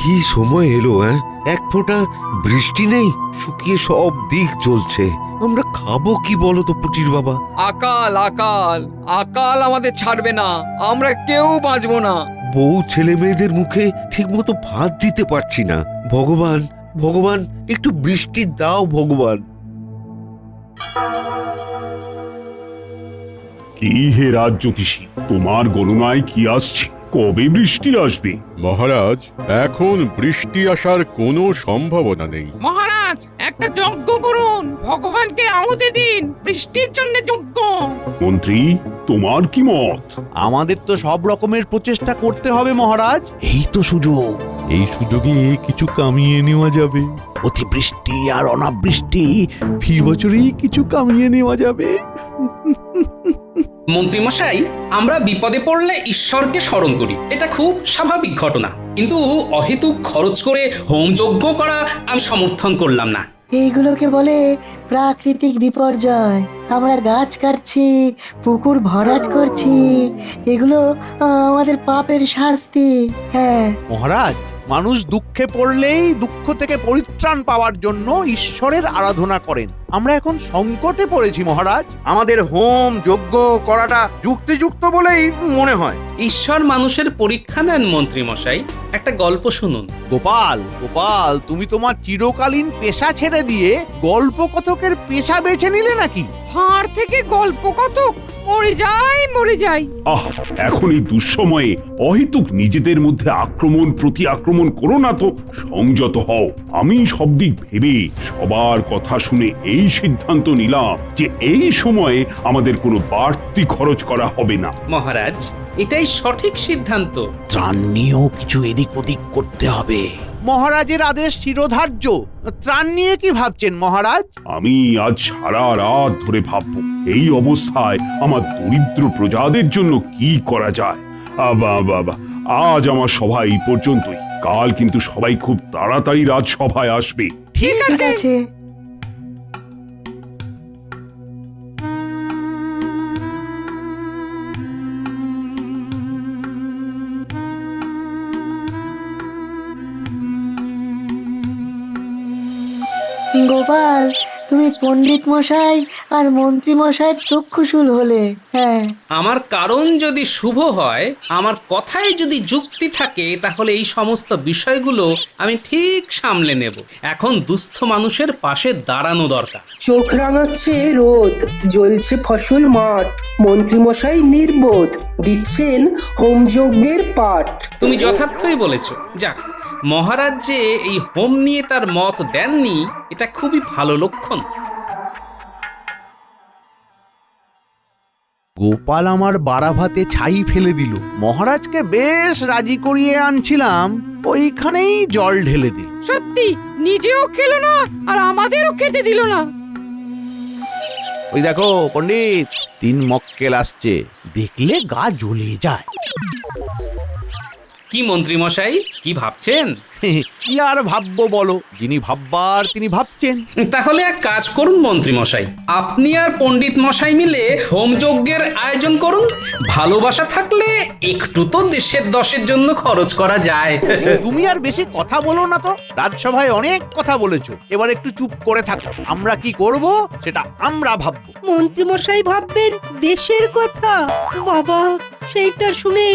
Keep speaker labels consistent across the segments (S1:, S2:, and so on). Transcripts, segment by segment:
S1: কি সময় এলো, এক ফোঁটা বৃষ্টি নেই, শুকিয়ে সব দিক জ্বলছে। আমরা খাবো কি বলো তো পুটির বাবা?
S2: আকাল আকাল আকাল আমাদের ছাড়বে না, আমরা কেউ বাঁচবো না।
S1: বউ ছেলে মেয়েদের মুখে ঠিকমতো ভাত দিতে পারছি না। ভগবান ভগবান, একটু বৃষ্টি দাও ভগবান।
S3: কি হে রাজ জ্যোতিষী, তোমার গণনায় কি আসছে? কবে বৃষ্টি আসবে?
S4: মহারাজ, এখন বৃষ্টি আসার কোনো সম্ভাবনা নেই।
S5: মহারাজ, একটা যজ্ঞ করুন, ভগবানকে আহুতি দিন, বৃষ্টির জন্য যজ্ঞ।
S3: মন্ত্রী, তোমার কি মত?
S6: আমাদের তো সব রকমের প্রচেষ্টা করতে হবে মহারাজ। এই তো সুযোগ, এই সুযোগে কিছু কামিয়ে নেওয়া যাবে। অতিবৃষ্টি আর অনাবৃষ্টি ফি বছরেই কিছু কামিয়ে নেওয়া যাবে।
S7: মন্ত্রীমশাই, আমরা বিপদে পড়লে ঈশ্বরকে স্মরণ করি, এটা খুব স্বাভাবিক ঘটনা, কিন্তু অহেতুক খরচ করে হোমযজ্ঞ করা আমি সমর্থন করলাম না।
S8: এইগুলোকে বলে প্রাকৃতিক বিপর্যয়। আমরা গাছ কাটছি, পুকুর ভরাট করছি, এগুলো আমাদের পাপের শাস্তি। হ্যাঁ
S6: মহারাজ, মানুষ দুঃখে পড়লেই দুঃখ থেকে পরিত্রাণ পাওয়ার জন্য ঈশ্বরের আরাধনা করেন। আমরা এখন সংকটে পড়েছি মহারাজ, আমাদের হোম যজ্ঞ করাটা যুক্তিযুক্ত বলেই মনে হয়।
S7: ঈশ্বর মানুষের পরীক্ষা নেন মন্ত্রীমশাই, একটা গল্প শুনুন।
S6: গোপাল, গোপাল, তুমি তোমার চিরকালীন পেশা ছেড়ে দিয়ে গল্প কথকের পেশা বেছে নিলে নাকি?
S5: হাড় থেকে গল্প কতক, মরে যাই।
S3: আহ, এখন এই দুঃসময়ে অহেতুক নিজেদের মধ্যে আক্রমণ প্রতি আক্রমণ করো না তো, সংযত হও। আমি সব দিক ভেবে সবার কথা শুনে এই সিদ্ধান্ত নিলাম যে এই সময়ে আমাদের কোনো বাড়তি খরচ করা হবে না।
S7: মহারাজ, এটাই সঠিক সিদ্ধান্ত।
S6: ত্রাণ নিয়েও কিছু এদিক ওদিক করতে হবে। মহারাজের আদেশ শিরোধার্য। ত্রাণ নিয়ে কি ভাবছেন মহারাজ?
S3: আমি আজ সারা রাত ধরে ভাববো এই অবস্থায় আমার দরিদ্র প্রজাদের জন্য কি করা যায়। বাবা, আজ আমার সভা এই পর্যন্তই। কাল কিন্তু সবাই খুব তাড়াতাড়ি রাজসভায় আসবে।
S8: ঠিক আছে। গোপাল, তুমি পণ্ডিত মশাই আর মন্ত্রী মশাইয়ের চক্ষুশূল হলে। হ্যাঁ,
S7: আমার কারণ যদি শুভ হয়, আমার কথায় যদি যুক্তি থাকে, তাহলে এই সমস্ত বিষয়গুলো আমি ঠিক সামলে নেব। এখন দুস্থ মানুষের পাশে দাঁড়ানো দরকার।
S9: চোখ রাঙাচ্ছে রোদ, জ্বলছে ফসল মাঠ, মন্ত্রীমশাই নির্বোধ, দিচ্ছেন হোমযজ্ঞের পাঠ।
S7: তুমি যথার্থই বলেছ। যাক, মহারাজ যে এই হোম নিয়ে তার মত দেননি, এটা খুবই ভালো লক্ষণ।
S6: গোপাল আমার বাড়া ভাতে ছাই ফেলে দিল। মহারাজকে বেশ রাজি করিয়ে আনছিলাম, ওইখানেই জল ঢেলে দিল।
S5: সত্যি, নিজেও খেলো না আর আমাদেরও খেতে দিল না।
S6: ওই দেখো পণ্ডিত, 3 মক্কেল আসছে, দেখলে গা জ্বলে যায়।
S7: কি মন্ত্রীমশাই, কি ভাবছেন?
S6: কি আর ভাববো বলো, যিনি ভাববার তিনি ভাবছেন।
S7: তাহলে এক কাজ করুন মন্ত্রীমশাই, আপনি আর পণ্ডিত মশাই মিলে হোমযজ্ঞের আয়োজন করুন। ভালোবাসা থাকলে একটু তো দেশের দশের জন্য খরচ করা যায়।
S6: তুমি আর বেশি কথা বলো না তো, রাজসভায় অনেক কথা বলেছো, এবার একটু চুপ করে থাকো। আমরা কি করব সেটা আমরা ভাববো।
S9: মন্ত্রীমশাই ভাববেন দেশের কথা। বাবা, সেইটা শুনে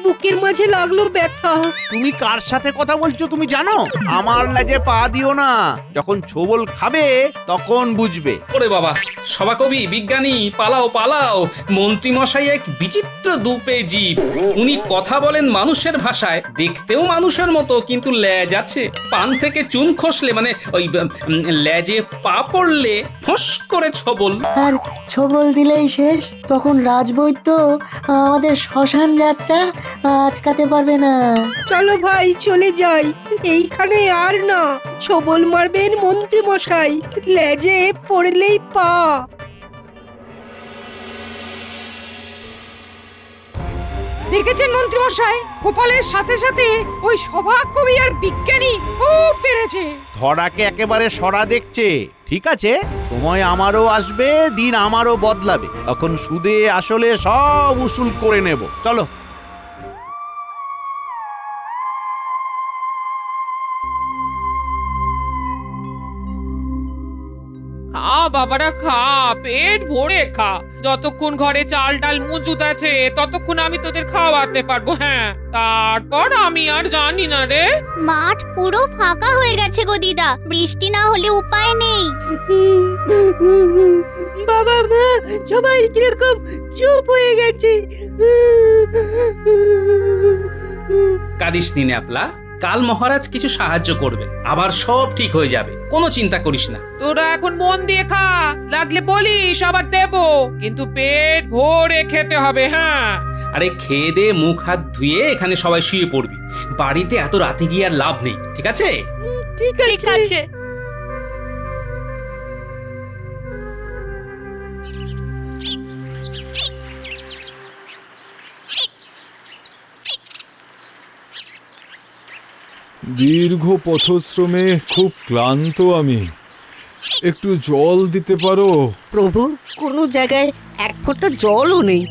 S9: বুকের মাঝে লাগলো ব্যথা।
S6: তুমি কার সাথে কথা বলছো তুমি জানো? আমার লেজে পা দিও না, যখন ছোবল খাবে তখন বুঝবে।
S7: ওরে বাবা, সভাকবি, বিজ্ঞানী, পালাও পালাও। মন্ত্রীমশাই এক বিচিত্র দুপে জীব। উনি কথা বলেন মানুষের ভাষায়, দেখতেও মানুষের মতো, কিন্তু লেজ আছে। পান থেকে চুন খসলে, মানে ওই লেজে পা পড়লে ফোঁস করে ছোবল।
S8: আর ছোবল দিলেই শেষ। তখন রাজবৈদ্য আমাদের শ্মশান যাত্রা আটকাতে পারবে না।
S9: চলো ভাই, চলে যাই, এইখানে আর না। ছবল মারবেন মন্ত্রীমশাই, লেজে পড়লেই পা।
S5: দেখেছেন মন্ত্রীমশাই, গোপালের সাথে সাথে ওই সভাকবি আর বিজ্ঞানী খুব বেড়েছে।
S6: ধরাকে একেবারে সরা দেখছে। ঠিক আছে, সময় আমারও আসবে, দিন আমারও বদলাবে, তখন সুদে আসলে সব উসুল করে নেব। চলো।
S5: বাবারা খা, পেট ভরে খা। যতক্ষণ ঘরে চাল ডাল মজুদ আছে ততক্ষণ আমি তোদের খাওয়াতে পারবো। হ্যাঁ, তারপর আমি আর জানি না রে।
S10: মাঠ পুরো ফাঁকা হয়ে গেছে গো দিদা, বৃষ্টি না হলে উপায় নেই।
S9: বাবা মা সবাই কিরকম চুপ হয়ে গেছে।
S7: কাঁদিস নি ন্যাপলা, কাল মহারাজ কিছু সাহায্য করবে, আবার সব ঠিক হয়ে যাবে, কোনো চিন্তা করিস না।
S5: তোরা এখন মন দিয়ে খা, লাগলে বলিস আবার দেবো, কিন্তু পেট ভরে খেতে হবে। হ্যাঁ,
S7: আরে খেয়ে দে, মুখ হাত ধুয়ে এখানে সবাই শুয়ে পড়বি। বাড়িতে এত রাতে গিয়ে আর লাভ নেই, ঠিক আছে?
S9: ঠিক আছে।
S4: দীর্ঘ পথশ্রমে খুব ক্লান্ত আমি, একটু জল দিতে পারো?
S11: প্রভু, কোনো জায়গায় এক ফোঁটা জলও নেই।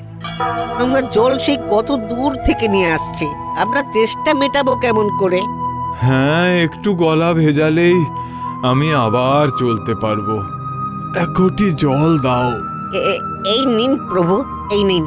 S11: আমরা জল সেই কত দূর থেকে নিয়ে আসছি, আমরা তেষ্টা মেটাবো কেমন করে?
S4: হ্যাঁ, একটু গলা ভেজালেই আমি আবার চলতে পারবো। এক ঘটি জল দাও।
S11: এই নিন প্রভু, এই নিন।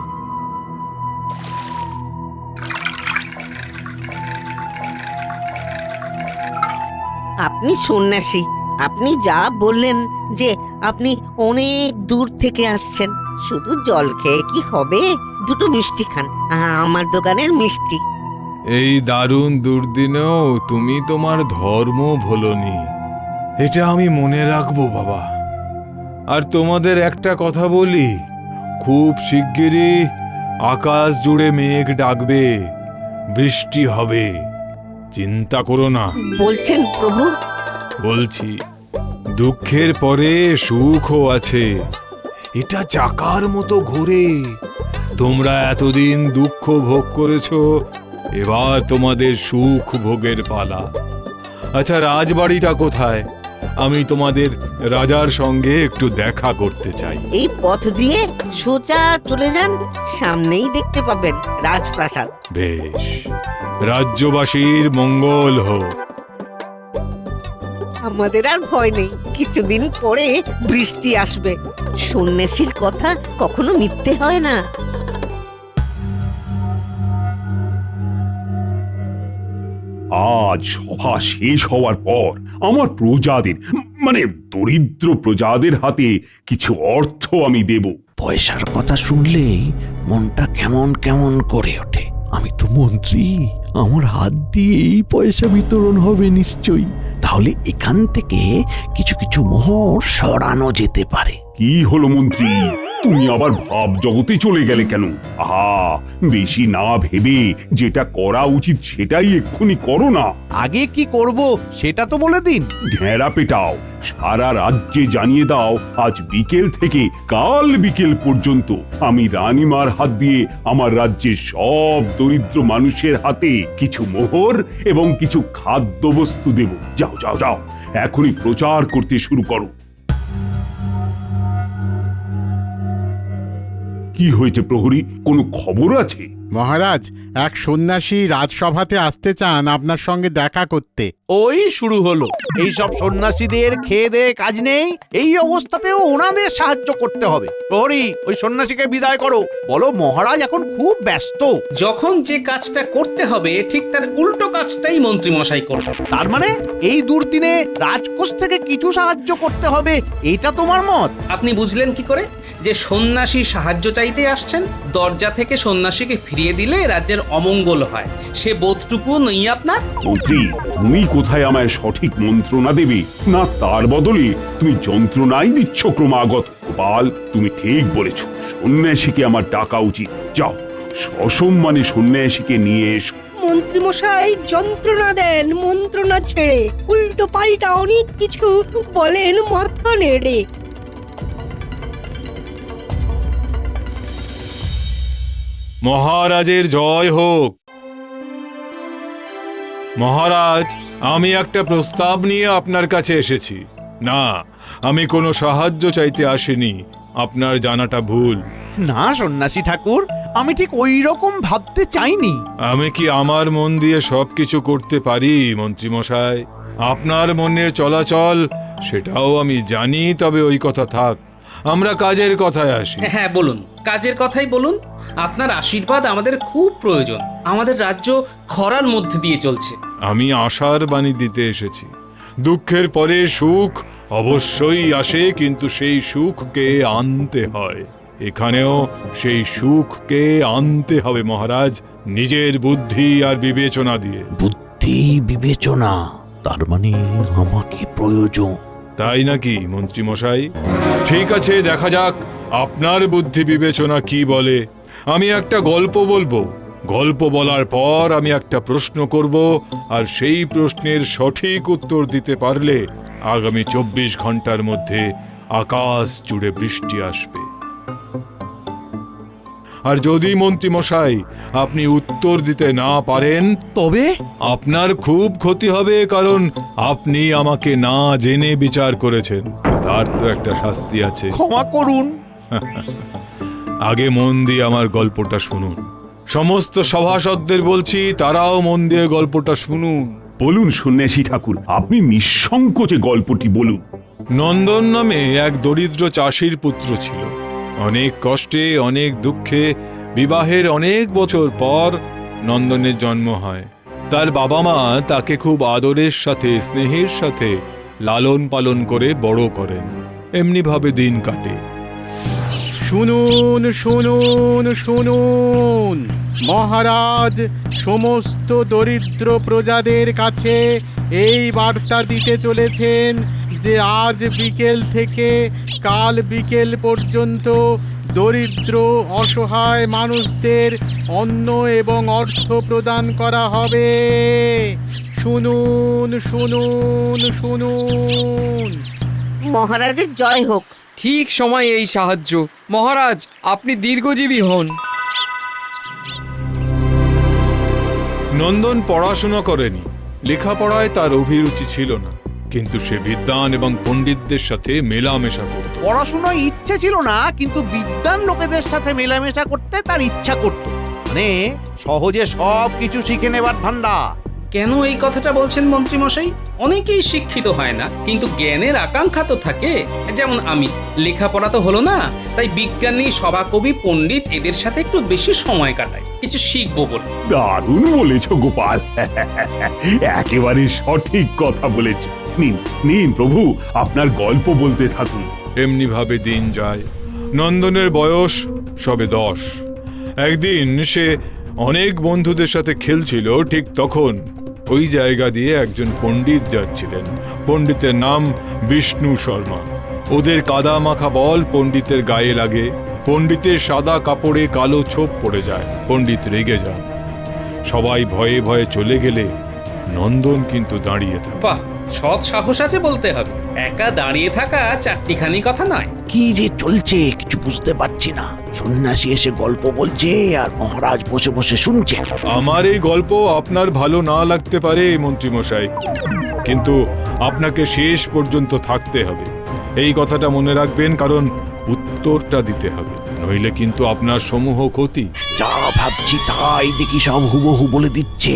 S11: আপনি সন্ন্যাসী, আপনি যা বললেন যে আপনি অনেক দূর থেকে আসছেন, শুধু জল খেয়ে কি হবে? দুটো মিষ্টি খান, আমার দোকানের মিষ্টি।
S4: এই দারুণ দুর্দিনেও তুমি তোমার ধর্ম ভোলনি, এটা আমি মনে রাখবো বাবা। আর তোমাদের একটা কথা বলি, খুব শিগগিরই আকাশ জুড়ে মেঘ ডাকবে, বৃষ্টি হবে, চিন্তা করো না।
S11: বলছেন প্রভু?
S4: বলছি, দুঃখের পরে সুখও আছে, এটা চাকার মতো ঘোরে। তোমরা এতদিন দুঃখ ভোগ করেছো, এবার তোমাদের সুখ ভোগের পালা। আচ্ছা, রাজবাড়িটা কোথায়? আমি তোমাদের রাজার সঙ্গে একটু দেখা করতে চাই।
S11: এই পথ দিয়ে সোজা চলে যান, সামনেই দেখতে পাবেন রাজপ্রাসাদ।
S4: বেশ, রাজ্যবাসীর মঙ্গল হোক।
S11: আমাদের আর ভয় নেই, কিছুদিন পরে বৃষ্টি আসবে। সন্ন্যাসীর কথা কখনো মিথ্যে হয় না।
S3: আজ সভা শেষ হওয়ার পর আমার প্রজাদের, মানে দরিদ্র প্রজাদের হাতে কিছু অর্থ আমি দেব।
S6: পয়সার কথা শুনলেই মনটা কেমন কেমন করে ওঠে। আমি তো মন্ত্রী, আমার হাত দিয়েই পয়সা বিতরণ হবে নিশ্চয়ই। তাহলে এখান থেকে কিছু কিছু মোহর সরানো যেতে পারে।
S3: কি হলো মন্ত্রী, তুমি আবার ভাব জগতে চলে গেলে কেন? আহা, বেশি না ভেবে যেটা করা উচিত সেটাই এক্ষুনি করো না।
S6: আগে কি করব সেটা তো বলে দিন।
S3: ঘেরা পেটাও, সারা রাজ্যে জানিয়ে দাও আজ বিকেল থেকে কাল বিকেল পর্যন্ত আমি রানীমার হাত দিয়ে আমার রাজ্যের সব দরিদ্র মানুষের হাতে কিছু মোহর এবং কিছু খাদ্যবস্তু দেব। যাও যাও যাও, এখনই প্রচার করতে শুরু করো। কি হয়েছে প্রহরী, কোনো খবর আছে?
S12: মহারাজ, এক সন্ন্যাসী রাজসভাতে আসতে চান আপনার সঙ্গে দেখা করতে।
S6: ওই শুরু হলো, এই সব সন্ন্যাসীদের খেয়ে দেয়ে কাজ নেই, এই অবস্থাতেও ওনাদের সাহায্য করতে হবে। প্রহরী, ওই সন্ন্যাসীকে বিদায় করো, বলো মহারাজ এখন খুব ব্যস্ত।
S7: যখন যে কাজটা করতে হবে ঠিক তার উল্টো কাজটাই মন্ত্রী মশাই করবে।
S6: তার মানে এই দুর্দিনে রাজকোষ থেকে কিছু সাহায্য করতে হবে, এটা তোমার মত?
S7: আপনি বুঝলেন কি করে যে সন্ন্যাসী সাহায্য চাইতে আসছেন? দরজা থেকে সন্ন্যাসীকে ফিরিয়ে দিলে রাজ্যের অমঙ্গল হয়, সে বোধটুকু নেই আপনার?
S3: মন্ত্রী, তুমি কোথায় আমায় সঠিক মন্ত্রণা দেবে, না তার বদলে তুমি যন্ত্রণাই দিচ্ছ ক্রমাগত। গোপাল, তুমি ঠিক বলেছ, সন্ন্যাসীকে আমার ডাকা উচিত। যাও, সসম্মানে সন্ন্যাসীকে নিয়ে এসো।
S9: মন্ত্রীমশাই যন্ত্রণা দেন মন্ত্রণা ছেড়ে, উল্টো পাল্টা অনেক কিছু বলেন মাথা নেড়ে।
S4: মহারাজের জয় হোক। মহারাজ, আমি একটা প্রস্তাব নিয়ে আপনার কাছে এসেছি। না, আমি কোনো সাহায্য চাইতে আসিনি, আপনার জানাটা ভুল।
S6: না সন্ন্যাসী ঠাকুর, আমি ঠিক ওই রকম ভাবতে চাইনি।
S4: আমি কি আমার মন দিয়ে সবকিছু করতে পারি মন্ত্রী মশাই? আপনার মনের চলাচল সেটাও আমি জানি, তবে ওই কথা থাক, আমরা কাজের কথায় আসি।
S7: হ্যাঁ বলুন, কাজের কথাই বলুন। আপনার আশীর্বাদ আমাদের খুব প্রয়োজন। আমাদের রাজ্য খরার মধ্যে দিয়ে চলছে।
S4: আমি আশার বাণী দিতে এসেছি। দুঃখের পরে সুখ অবশ্যই আসে, কিন্তু সেই সুখকে আনতে হয়। এখানেও সেই সুখকে আনতে হবে মহারাজ, নিজের বুদ্ধি আর বিবেচনা দিয়ে।
S6: বুদ্ধি বিবেচনা, তার মানে আমাকে প্রয়োজন।
S4: তাই নাকি মন্ত্রী মশাই? ঠিক আছে, দেখা যাক আপনার বুদ্ধি বিবেচনা কি বলে। আমি একটা গল্প বলবো, গল্প বলার পর আমি একটা প্রশ্ন করব, আর সেই প্রশ্নের সঠিক উত্তর দিতে পারলে আগামী 24 ঘন্টার মধ্যে আকাশ জুড়ে বৃষ্টি আসবে। আর যদি মন্ত্রী মশাই আপনি উত্তর দিতে না পারেন,
S6: তবে
S4: আপনার খুব ক্ষতি হবে, কারণ আপনি আমাকে না জেনে বিচার করেছেন। তার তো একটা শাস্তি আছে।
S6: ক্ষমা করুন।
S4: আগে মন দিয়ে আমার গল্পটা শুনুন। সমস্ত সভাসদদের বলছি, তারাও মন দিয়ে গল্পটা শুনুন।
S3: বলুন সন্ন্যাসী ঠাকুর, আপনি নিঃসংকোচে গল্পটি বলুন।
S4: নন্দন নামে এক দরিদ্র চাষির পুত্র ছিল। অনেক কষ্টে, অনেক দুঃখে, বিবাহের অনেক বছর পর নন্দনের জন্ম হয়। তার বাবা মা তাকে খুব আদরের সাথে, স্নেহের সাথে লালন পালন করে বড় করেন। এমনিভাবে দিন কাটে।
S12: শুনুন শুনুন শুনুন, মহারাজ সমস্ত দরিদ্র প্রজাদের কাছে এই বার্তা দিতে চলেছেন যে আজ বিকেল থেকে কাল বিকেল পর্যন্ত দরিদ্র অসহায় মানুষদের অন্ন এবং অর্থ প্রদান করা হবে। শুনুন শুনুন শুনুন।
S11: মহারাজের জয় হোক।
S2: ঠিক সময়ে এই সাহায্য। মহারাজ, আপনি দীর্ঘজীবী হন।
S4: নন্দন পড়াশোনা করেনি, লেখাপড়ায় তার অভিরুচি ছিল না, কিন্তু সে বিদ্বান এবং পণ্ডিতদের সাথে মেলামেশা করত।
S6: পড়াশোনার ইচ্ছে ছিল না, কিন্তু বিদ্বান লোকেদের সাথে মেলামেশা করতে তার ইচ্ছা করত। মানে সহজে সব কিছু শিখে নেবার ধান্দা।
S7: কেন এই কথাটা বলছেন মন্ত্রী মশাই? অনেকেই শিক্ষিত হয় না, কিন্তু জ্ঞানের আকাঙ্ক্ষা তো থাকে। যেমন আমি, লেখাপড়া তো হলো না, তাই বিজ্ঞানী, সভাকবি, পণ্ডিত এদের সাথে একটু বেশি সময় কাটাই, কিছু শিখবো বলে।
S3: দারুণ বলেছ গোপাল, একেবারে সঠিক কথা বলেছ। নিন নিন প্রভু, আপনার গল্প বলতে থাকুন।
S4: এমনি ভাবে দিন যায়। নন্দনের বয়স সবে 10। একদিন সে অনেক বন্ধুদের সাথে খেলছিল, ঠিক তখন ওই জায়গা দিয়ে একজন পণ্ডিত যাচ্ছিলেন। পণ্ডিতের নাম বিষ্ণু শর্মা। ওদের কাদা মাখা বল পণ্ডিতের গায়ে লাগে। পণ্ডিতের সাদা কাপড়ে কালো ছোপ পড়ে যায়। পণ্ডিত রেগে যান। সবাই ভয়ে ভয়ে চলে গেলে নন্দন কিন্তু দাঁড়িয়ে থাকে।
S7: বাহ, সৎ সাহস আছে বলতে হবে। একা দাঁড়িয়ে থাকা চারটিখানি কথা নয়।
S6: কি যে চলছে কিছু বুঝতে পারছি না। সন্ন্যাসী এসে গল্প বলছে আর মহারাজ বসে বসে শুনছে।
S4: আমার এই গল্প আপনার ভালো না লাগতে পারে মন্ত্রীমশাই, কিন্তু আপনাকে শেষ পর্যন্ত থাকতে হবে। এই কথাটা মনে রাখবেন, কারণ উত্তরটা দিতে হবে, নইলে কিন্তু আপনার সমূহ ক্ষতি।
S6: যা ভাবছি তাই দেখি সব হুবহু বলে দিচ্ছে।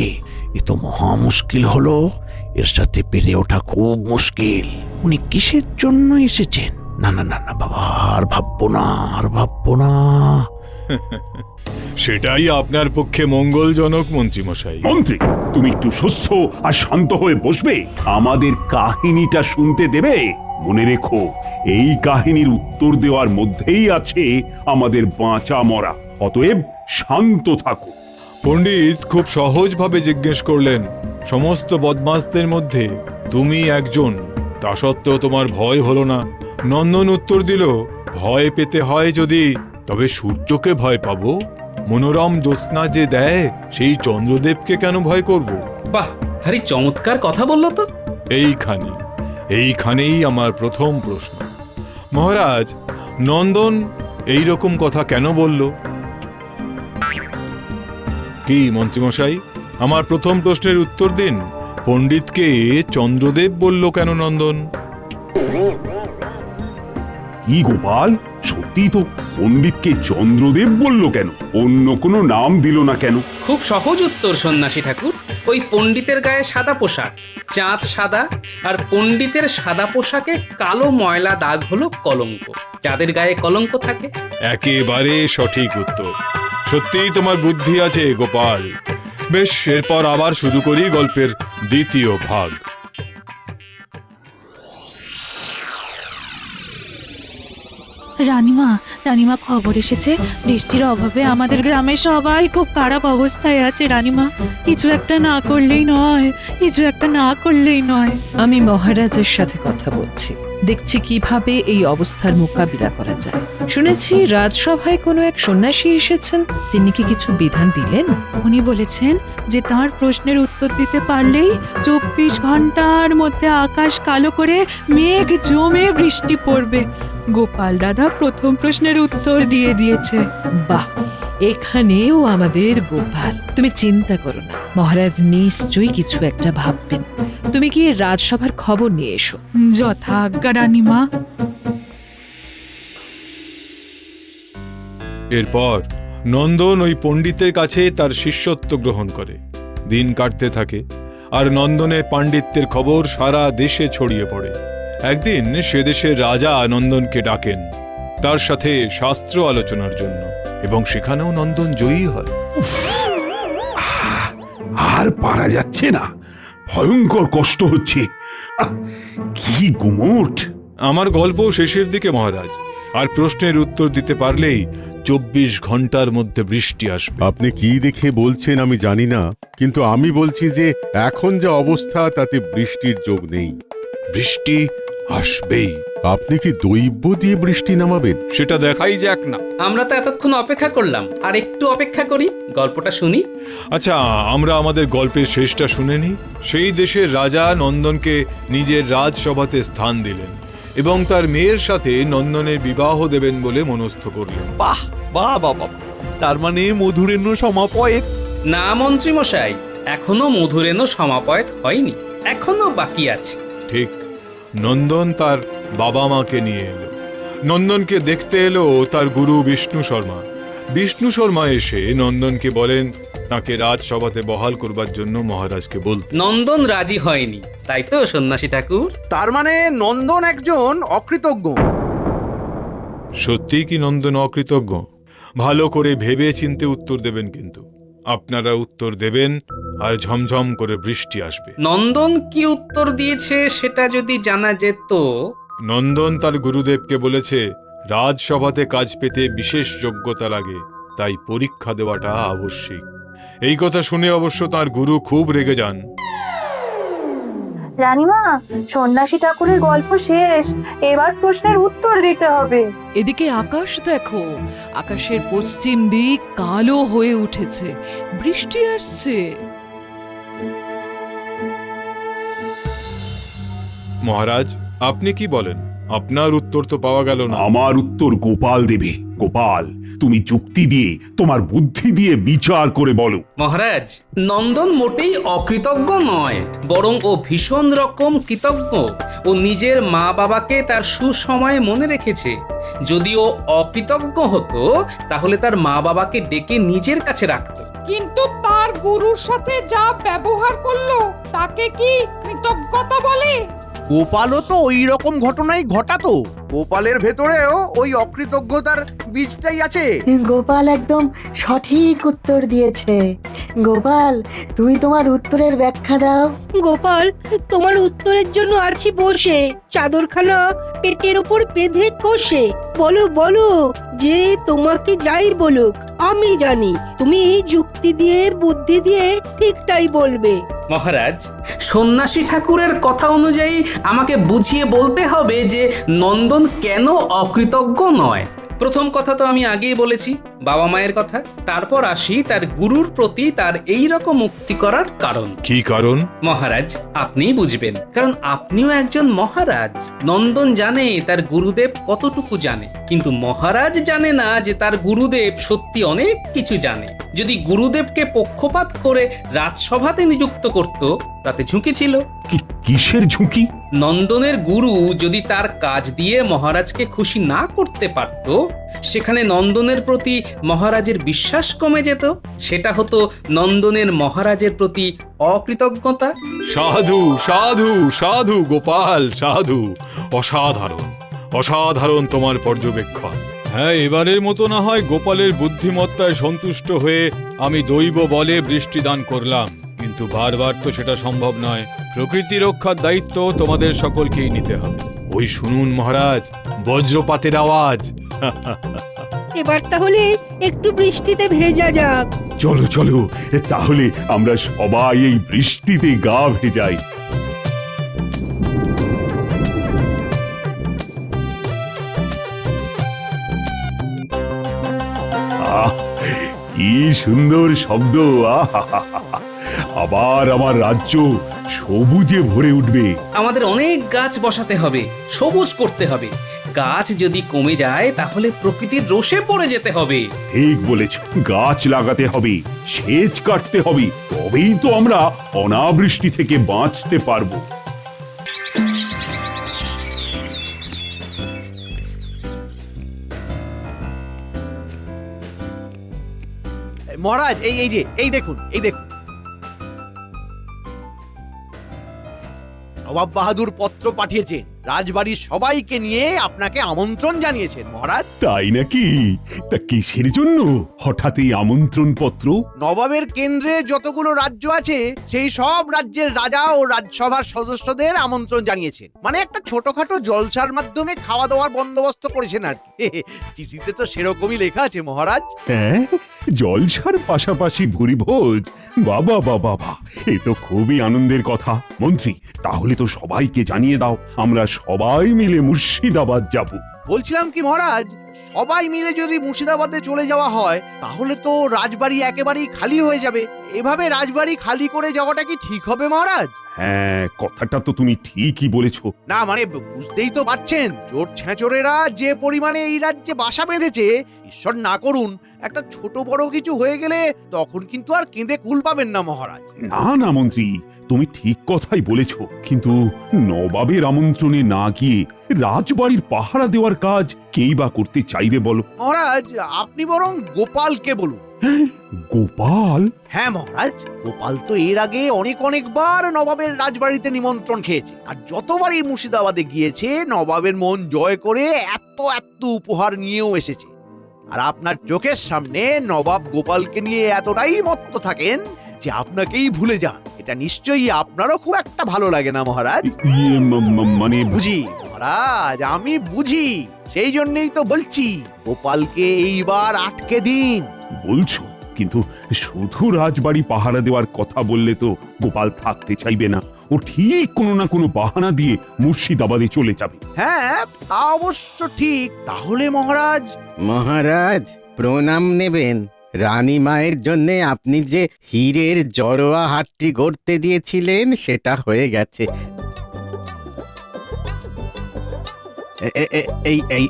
S6: এ তো মহা মুশকিল হলো। এর সাথে পেরে ওঠা খুব মুশকিল। উনি কিসের জন্য এসেছেন? না না না না বাবা, আর ভাববো না, আর ভাববো না।
S4: সেটাই আপনার পক্ষে মঙ্গলজনক মন্ত্রীমশাই।
S3: মন্ত্রী, তুমি একটু সুস্থ আর শান্ত হয়ে বসবে, আমাদের কাহিনীটা শুনতে দেবে। মনে রেখো, এই কাহিনীর উত্তর দেওয়ার মধ্যেই আছে আমাদের বাঁচা মরা। অতএব শান্ত থাকো।
S4: পণ্ডিত খুব সহজভাবে জিজ্ঞেস করলেন, সমস্ত বদমাশদের মধ্যে তুমি একজন, তা সত্ত্বেও তোমার ভয় হলো না? নন্দন উত্তর দিল, ভয় পেতে হয় যদি, তবে সূর্যকে ভয় পাবো। মনোরম জ্যোৎস্না যে দেয়, সেই চন্দ্রদেবকে কেন ভয় করব?
S7: বাহ, ভারী চমৎকার কথা বললো তো।
S4: এইখানেই আমার প্রথম প্রশ্ন। মহারাজ, নন্দন এই রকম কথা কেন বলল? কি মন্ত্রীমশাই, আমার প্রথম প্রশ্নের উত্তর দিন। পণ্ডিতকে চন্দ্রদেব বলল কেন নন্দন?
S3: কি গোপাল, সত্যি তো, পণ্ডিতকে চন্দ্রদেব বলল কেন? অন্য কোনো নাম দিল না কেন?
S7: খুব সহজ উত্তর সন্ন্যাসী ঠাকুর। ওই পণ্ডিতের গায়ে সাদা পোশাক, চাঁদ সাদা, আর পণ্ডিতের সাদা পোশাকে কালো ময়লা দাগ হলো কলঙ্ক। যাদের গায়ে কলঙ্ক থাকে।
S4: একেবারে সঠিক উত্তর। সত্যিই তোমার বুদ্ধি আছে গোপাল। বেশ, এরপর আবার শুরু করি গল্পের দ্বিতীয় ভাগ।
S13: রানীমা খবর এসেছে বৃষ্টির অভাবে আমাদের গ্রামের সবাই খুব খারাপ অবস্থায় আছে। রানীমা, কিছু একটা না করলেই নয়।
S14: আমি মহারাজের সাথে কথা বলছি, দেখছি কিভাবে এই অবস্থার মোকাবিলা করা যায়। শুনেছি রাজসভায় কোনো এক সন্ন্যাসী এসেছেন, তিনি কি কিছু বিধান দিলেন?
S13: উনি বলেছেন যে তার প্রশ্নের উত্তর দিতে পারলেই 24 ঘন্টার মধ্যে আকাশ কালো করে মেঘ জমে বৃষ্টি পড়বে। গোপাল দাদা প্রথম প্রশ্নের উত্তর দিয়ে দিয়েছে।
S14: বাহ, এখানেও আমাদের গোপাল। তুমি চিন্তা করো না, মহারাজ নিশ্চয়ই কিছু একটা ভাববেন। তুমি কি রাজসভার খবর নিয়ে এসো।
S13: যথা আজ্ঞা রানীমা।
S4: এরপর নন্দন ওই পণ্ডিতের কাছে তার শিষ্যত্ব গ্রহণ করে। দিন কাটতে থাকে আর নন্দনের পাণ্ডিত্যের খবর সারা দেশে ছড়িয়ে পড়ে। একদিন সে দেশের রাজা নন্দনকে ডাকেন তার সাথে শাস্ত্র আলোচনার জন্য, এবং সেখানেও নন্দন জয়ী হয়।
S3: আর পারা যাচ্ছে না, ভয়ঙ্কর কষ্ট হচ্ছে। কি গুমোট!
S4: আমার গল্প শেষের দিকে মহারাজ, আর প্রশ্নের উত্তর দিতে পারলেই 24 ঘন্টার মধ্যে বৃষ্টি আসবে।
S12: আপনি কি দেখে বলছেন আমি জানি না, কিন্তু আমি বলছি যে এখন যা অবস্থা তাতে বৃষ্টির যোগ নেই।
S4: বৃষ্টি আসবেই।
S12: আপনি কি দৈব দিয়ে বৃষ্টি নামাবেন?
S4: সেটা দেখাই যাক না।
S7: আমরা তো এতক্ষণ অপেক্ষা করলাম, আর একটু অপেক্ষা করি, গল্পটা শুনি।
S4: আচ্ছা, আমরা আমাদের গল্পের শেষটা শুনে নিই। সেই দেশের রাজা নন্দনকে নিজের রাজসভাতে স্থান দিলেন এবং তার মেয়ের সাথে নন্দনের বিবাহ দেবেন বলে মনস্থ করলেন।
S6: বাহ বাহ বাবা, তার মানে মধুরেণ্য সমাপয়েত?
S7: না মন্ত্রী মশাই, এখনো মধুরেণ্য সমাপয়েত হয়নি, এখনো বাকি আছে।
S4: ঠিক। নন্দন তার বাবা মাকে নিয়ে এলো। নন্দনকে দেখতে এলো তার গুরু বিষ্ণু শর্মা। বিষ্ণু শর্মা এসে নন্দনকে বলেন তাকে রাজসভাতে বহাল করবার জন্য মহারাজকে বলতে।
S7: নন্দন রাজি হয়নি, তাই তো সন্ন্যাসী ঠাকুর?
S6: তার মানে নন্দন একজন অকৃতজ্ঞ?
S4: সত্যি কি নন্দন অকৃতজ্ঞ? ভালো করে ভেবে চিন্তে উত্তর দেবেন, কিন্তু আপনারা উত্তর দেবেন আর ঝমঝম করে বৃষ্টি আসবে।
S7: নন্দন কি উত্তর দিয়েছে সেটা যদি জানা যেত।
S4: নন্দন তার গুরুদেবকে বলেছে রাজসভাতে কাজ পেতে বিশেষ যোগ্যতা লাগে, তাই পরীক্ষা দেওয়াটা আবশ্যিক। এই কথা শুনে অবশ্য তার গুরু খুব রেগে যান।
S13: রানীমা, সন্ন্যাসী ঠাকুরের গল্প শেষ, এবার প্রশ্নের উত্তর দিতে হবে।
S14: এদিকে আকাশ দেখো, আকাশের পশ্চিম দিক কালো হয়ে উঠেছে, বৃষ্টি আসছে।
S4: মহারাজ, আপনি কি বলেন? আপনার উত্তর তো পাওয়া গেল না।
S3: আমার উত্তর গোপাল দেবে। গোপাল, তুমি যুক্তি দিয়ে, তোমার বুদ্ধি দিয়ে বিচার করে বলো।
S7: মহারাজ, নন্দন মোটেই অকৃতজ্ঞ নয়, বরং ও ভীষণ রকম কৃতজ্ঞ। ও নিজের মা বাবাকে তার সুসময়ে মনে রেখেছে। যদি ও অকৃতজ্ঞ হতো তাহলে তার মা বাবাকে ডেকে নিজের কাছে রাখত।
S5: কিন্তু তার গুরুর সাথে যা ব্যবহার করলো তাকে কি কৃতজ্ঞতা বলে?
S6: গোপালও তো ওই রকম ঘটনাই ঘটাতো। গোপালের ভেতরেও ওই অকৃতজ্ঞতার বীজটাই আছে।
S8: গোপাল একদম সঠিক উত্তর দিয়েছে। গোপাল, তুমি তোমার উত্তরের ব্যাখ্যা দাও।
S9: গোপাল, তোমার উত্তরের জন্য আছি বসে, চাদরখানা পেটের ওপর বেঁধে কষে। বলো বলো, যে তোমাকে যাই বলুক আমি জানি তুমি যুক্তি দিয়ে বুদ্ধি দিয়ে ঠিকটাই বলবে।
S7: মহারাজ, সন্ন্যাসী ঠাকুরের কথা অনুযায়ী আমাকে বুঝিয়ে বলতে হবে যে নন্দন কেন অকৃতজ্ঞ নয়। প্রথম কথা তো আমি আগেই বলেছি, বাবা মায়ের কথা। তারপর আসি তার গুরুর প্রতি তার এই রকম মুক্তি করার কারণ।
S4: কি কারণ?
S7: মহারাজ, আপনিই বুঝবেন, কারণ আপনিও একজন মহারাজ। নন্দন জানে তার গুরুদেব কতটুকু জানে, কিন্তু মহারাজ জানে না যে তার গুরুদেব সত্যি অনেক কিছু জানে। যদি গুরুদেবকে পক্ষপাত করে রাজসভাতে নিযুক্ত করত তাতে ঝুঁকি ছিল।
S3: কিসের ঝুঁকি?
S7: নন্দনের গুরু যদি তার কাজ দিয়ে মহারাজকে খুশি না করতে পারত সেখানে নন্দনের প্রতি মহারাজের বিশ্বাস কমে যেত, সেটা হতো নন্দনের মহারাজের প্রতি অকৃতজ্ঞতা।
S4: সাধু সাধু সাধু গোপাল সাধু, অসাধারণ অসাধারণ তোমার পর্যবেক্ষণ। হ্যাঁ, এবারের মতো না হয় গোপালের বুদ্ধিমত্তায় সন্তুষ্ট হয়ে আমি দৈব বলে বৃষ্টিদান করলাম, কিন্তু বারবার তো সেটা সম্ভব নয়। প্রকৃতি রক্ষার দায়িত্ব তোমাদের সকলকেই নিতে হবে। ওই শুনুন মহারাজ, বজ্রপাতের আওয়াজ।
S9: এবার তাহলে একটু বৃষ্টিতে ভেজা যাক।
S3: চলো চলো, তাহলে আমরা সবাই এই বৃষ্টিতে গা ভেজাই। কি সুন্দর শব্দ! আবার আমার রাজ্য সবুজে ভরে উঠবে।
S7: আমাদের অনেক গাছ বসাতে হবে, সবুজ করতে হবে। গাছ যদি কমে যায় তাহলে প্রকৃতির রোষে পড়ে যেতে হবে।
S3: ঠিক বলেছ, গাছ লাগাতে হবে, সেচ কাটতে হবে, তবেই তো আমরা অনাবৃষ্টি থেকে বাঁচতে পারবো।
S6: মহারাজ, এই দেখুন। নবাব বাহাদুর পত্র পাঠিয়েছেন, রাজবাড়ির সবাইকে নিয়ে আপনাকে আমন্ত্রণ জানিয়েছেন মহারাজ।
S3: তাই নাকি? তা কিসের জন্য হঠাৎ এই আমন্ত্রণ পত্র?
S6: নবাবের কেন্দ্রে যতগুলো রাজ্য আছে সেই সব রাজ্যের রাজা ও রাজসভার সদস্যদের আমন্ত্রণ জানিয়েছেন। মানে একটা ছোটখাটো জলসার মাধ্যমে খাওয়া দাওয়ার বন্দোবস্ত করেছেন আর কি। চিঠিতে তো সেরকমই লেখা আছে মহারাজ।
S3: হ্যাঁ, জলসার পাশাপাশি ভুরিভোজ? বাবা বাবা বাবা, এ তো খুবই আনন্দের কথা। মন্ত্রী, তাহলে তো সবাইকে জানিয়ে দাও, আমরা সবাই মিলে মুর্শিদাবাদ যাব।
S6: বলছিলাম কি মহারাজ, সবাই মিলে যদি মুর্শিদাবাদে চলে যাওয়া হয় তাহলে তো রাজবাড়ি একেবারেই খালি হয়ে যাবে। এভাবে রাজবাড়ি খালি করে যাওয়াটা কি ঠিক হবে মহারাজ?
S3: হ্যাঁ, কথাটা তো তুমি ঠিকই বলেছো।
S6: না মানে বুঝতেই তো পারছেন, চোর ছেঁচড়েরা যে পরিমাণে এই রাজ্যে বাসা বেঁধেছে, ঈশ্বর না করুন একটা ছোট বড় কিছু হয়ে গেলে তখন কিন্তু আর কেঁদে কুল পাবেন না মহারাজ।
S3: না না মন্ত্রী, তুমি ঠিক কথাই বলেছো, কিন্তু নবাবের আমন্ত্রণে না গিয়ে রাজবাড়ির পাহারা দেওয়ার কাজ কেই বা করতে চাইবে বলো?
S6: মহারাজ, আপনি বরং গোপালকে বলুন।
S3: গোপাল?
S6: হ্যাঁ মহারাজ, গোপাল তো এর আগে অনেকবার নবাবের রাজবাড়িতে নিমন্ত্রণ খেয়েছে, আর যতবারই মুর্শিদাবাদে গিয়েছে নবাবের মন জয় করে এত উপহার নিয়েও এসেছে। আর আপনার চোখের সামনে নবাব গোপালকে নিয়ে এতটাই মত্ত থাকেন যে আপনাকেই ভুলে যান। এটা নিশ্চয়ই আপনারও খুব একটা ভালো লাগে না মহারাজ?
S3: মানে
S6: বুঝি মহারাজ, আমি বুঝি, সেই জন্যই তো বলছি গোপালকে এইবার আটকে দিন।
S3: বলছো, কিন্তু শুধু রাজবাড়ি পাহারা দেওয়ার কথা বললে তো গোপাল থাকতে চাইবে না। ও ঠিক কোনো না কোনো বাহানা দিয়ে মুর্শিদাবাদে চলে যাবে।
S6: হ্যাঁ, তা অবশ্য ঠিক। তাহলে
S15: মহারাজ প্রণাম নেবেন। রানী মায়ের জন্য আপনি যে হীরের জড়োয়া হাটটি গড়তে দিয়েছিলেন সেটা হয়ে গেছে।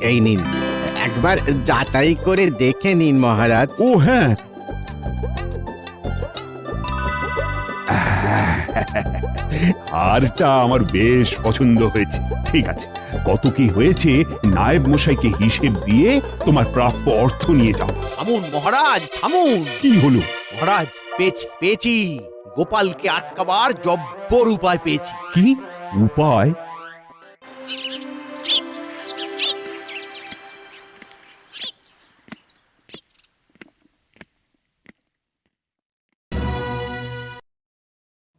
S15: এই নিন, একবার যাচাই করে দেখে নিন মহারাজ।
S3: ও হ্যাঁ, হারটা আমার বেশ পছন্দ হয়েছে। ঠিক আছে, কত কি হয়েছে নায়েব মশাইকে হিসেব দিয়ে তোমার প্রাপ্য অর্থ নিয়ে যাও।
S6: থামুন মহারাজ, থামুন।
S3: কি হলো
S6: মহারাজ? পেয়েছি, গোপালকে আটকাবার জব্বর উপায় পেয়েছি।
S3: কি উপায়?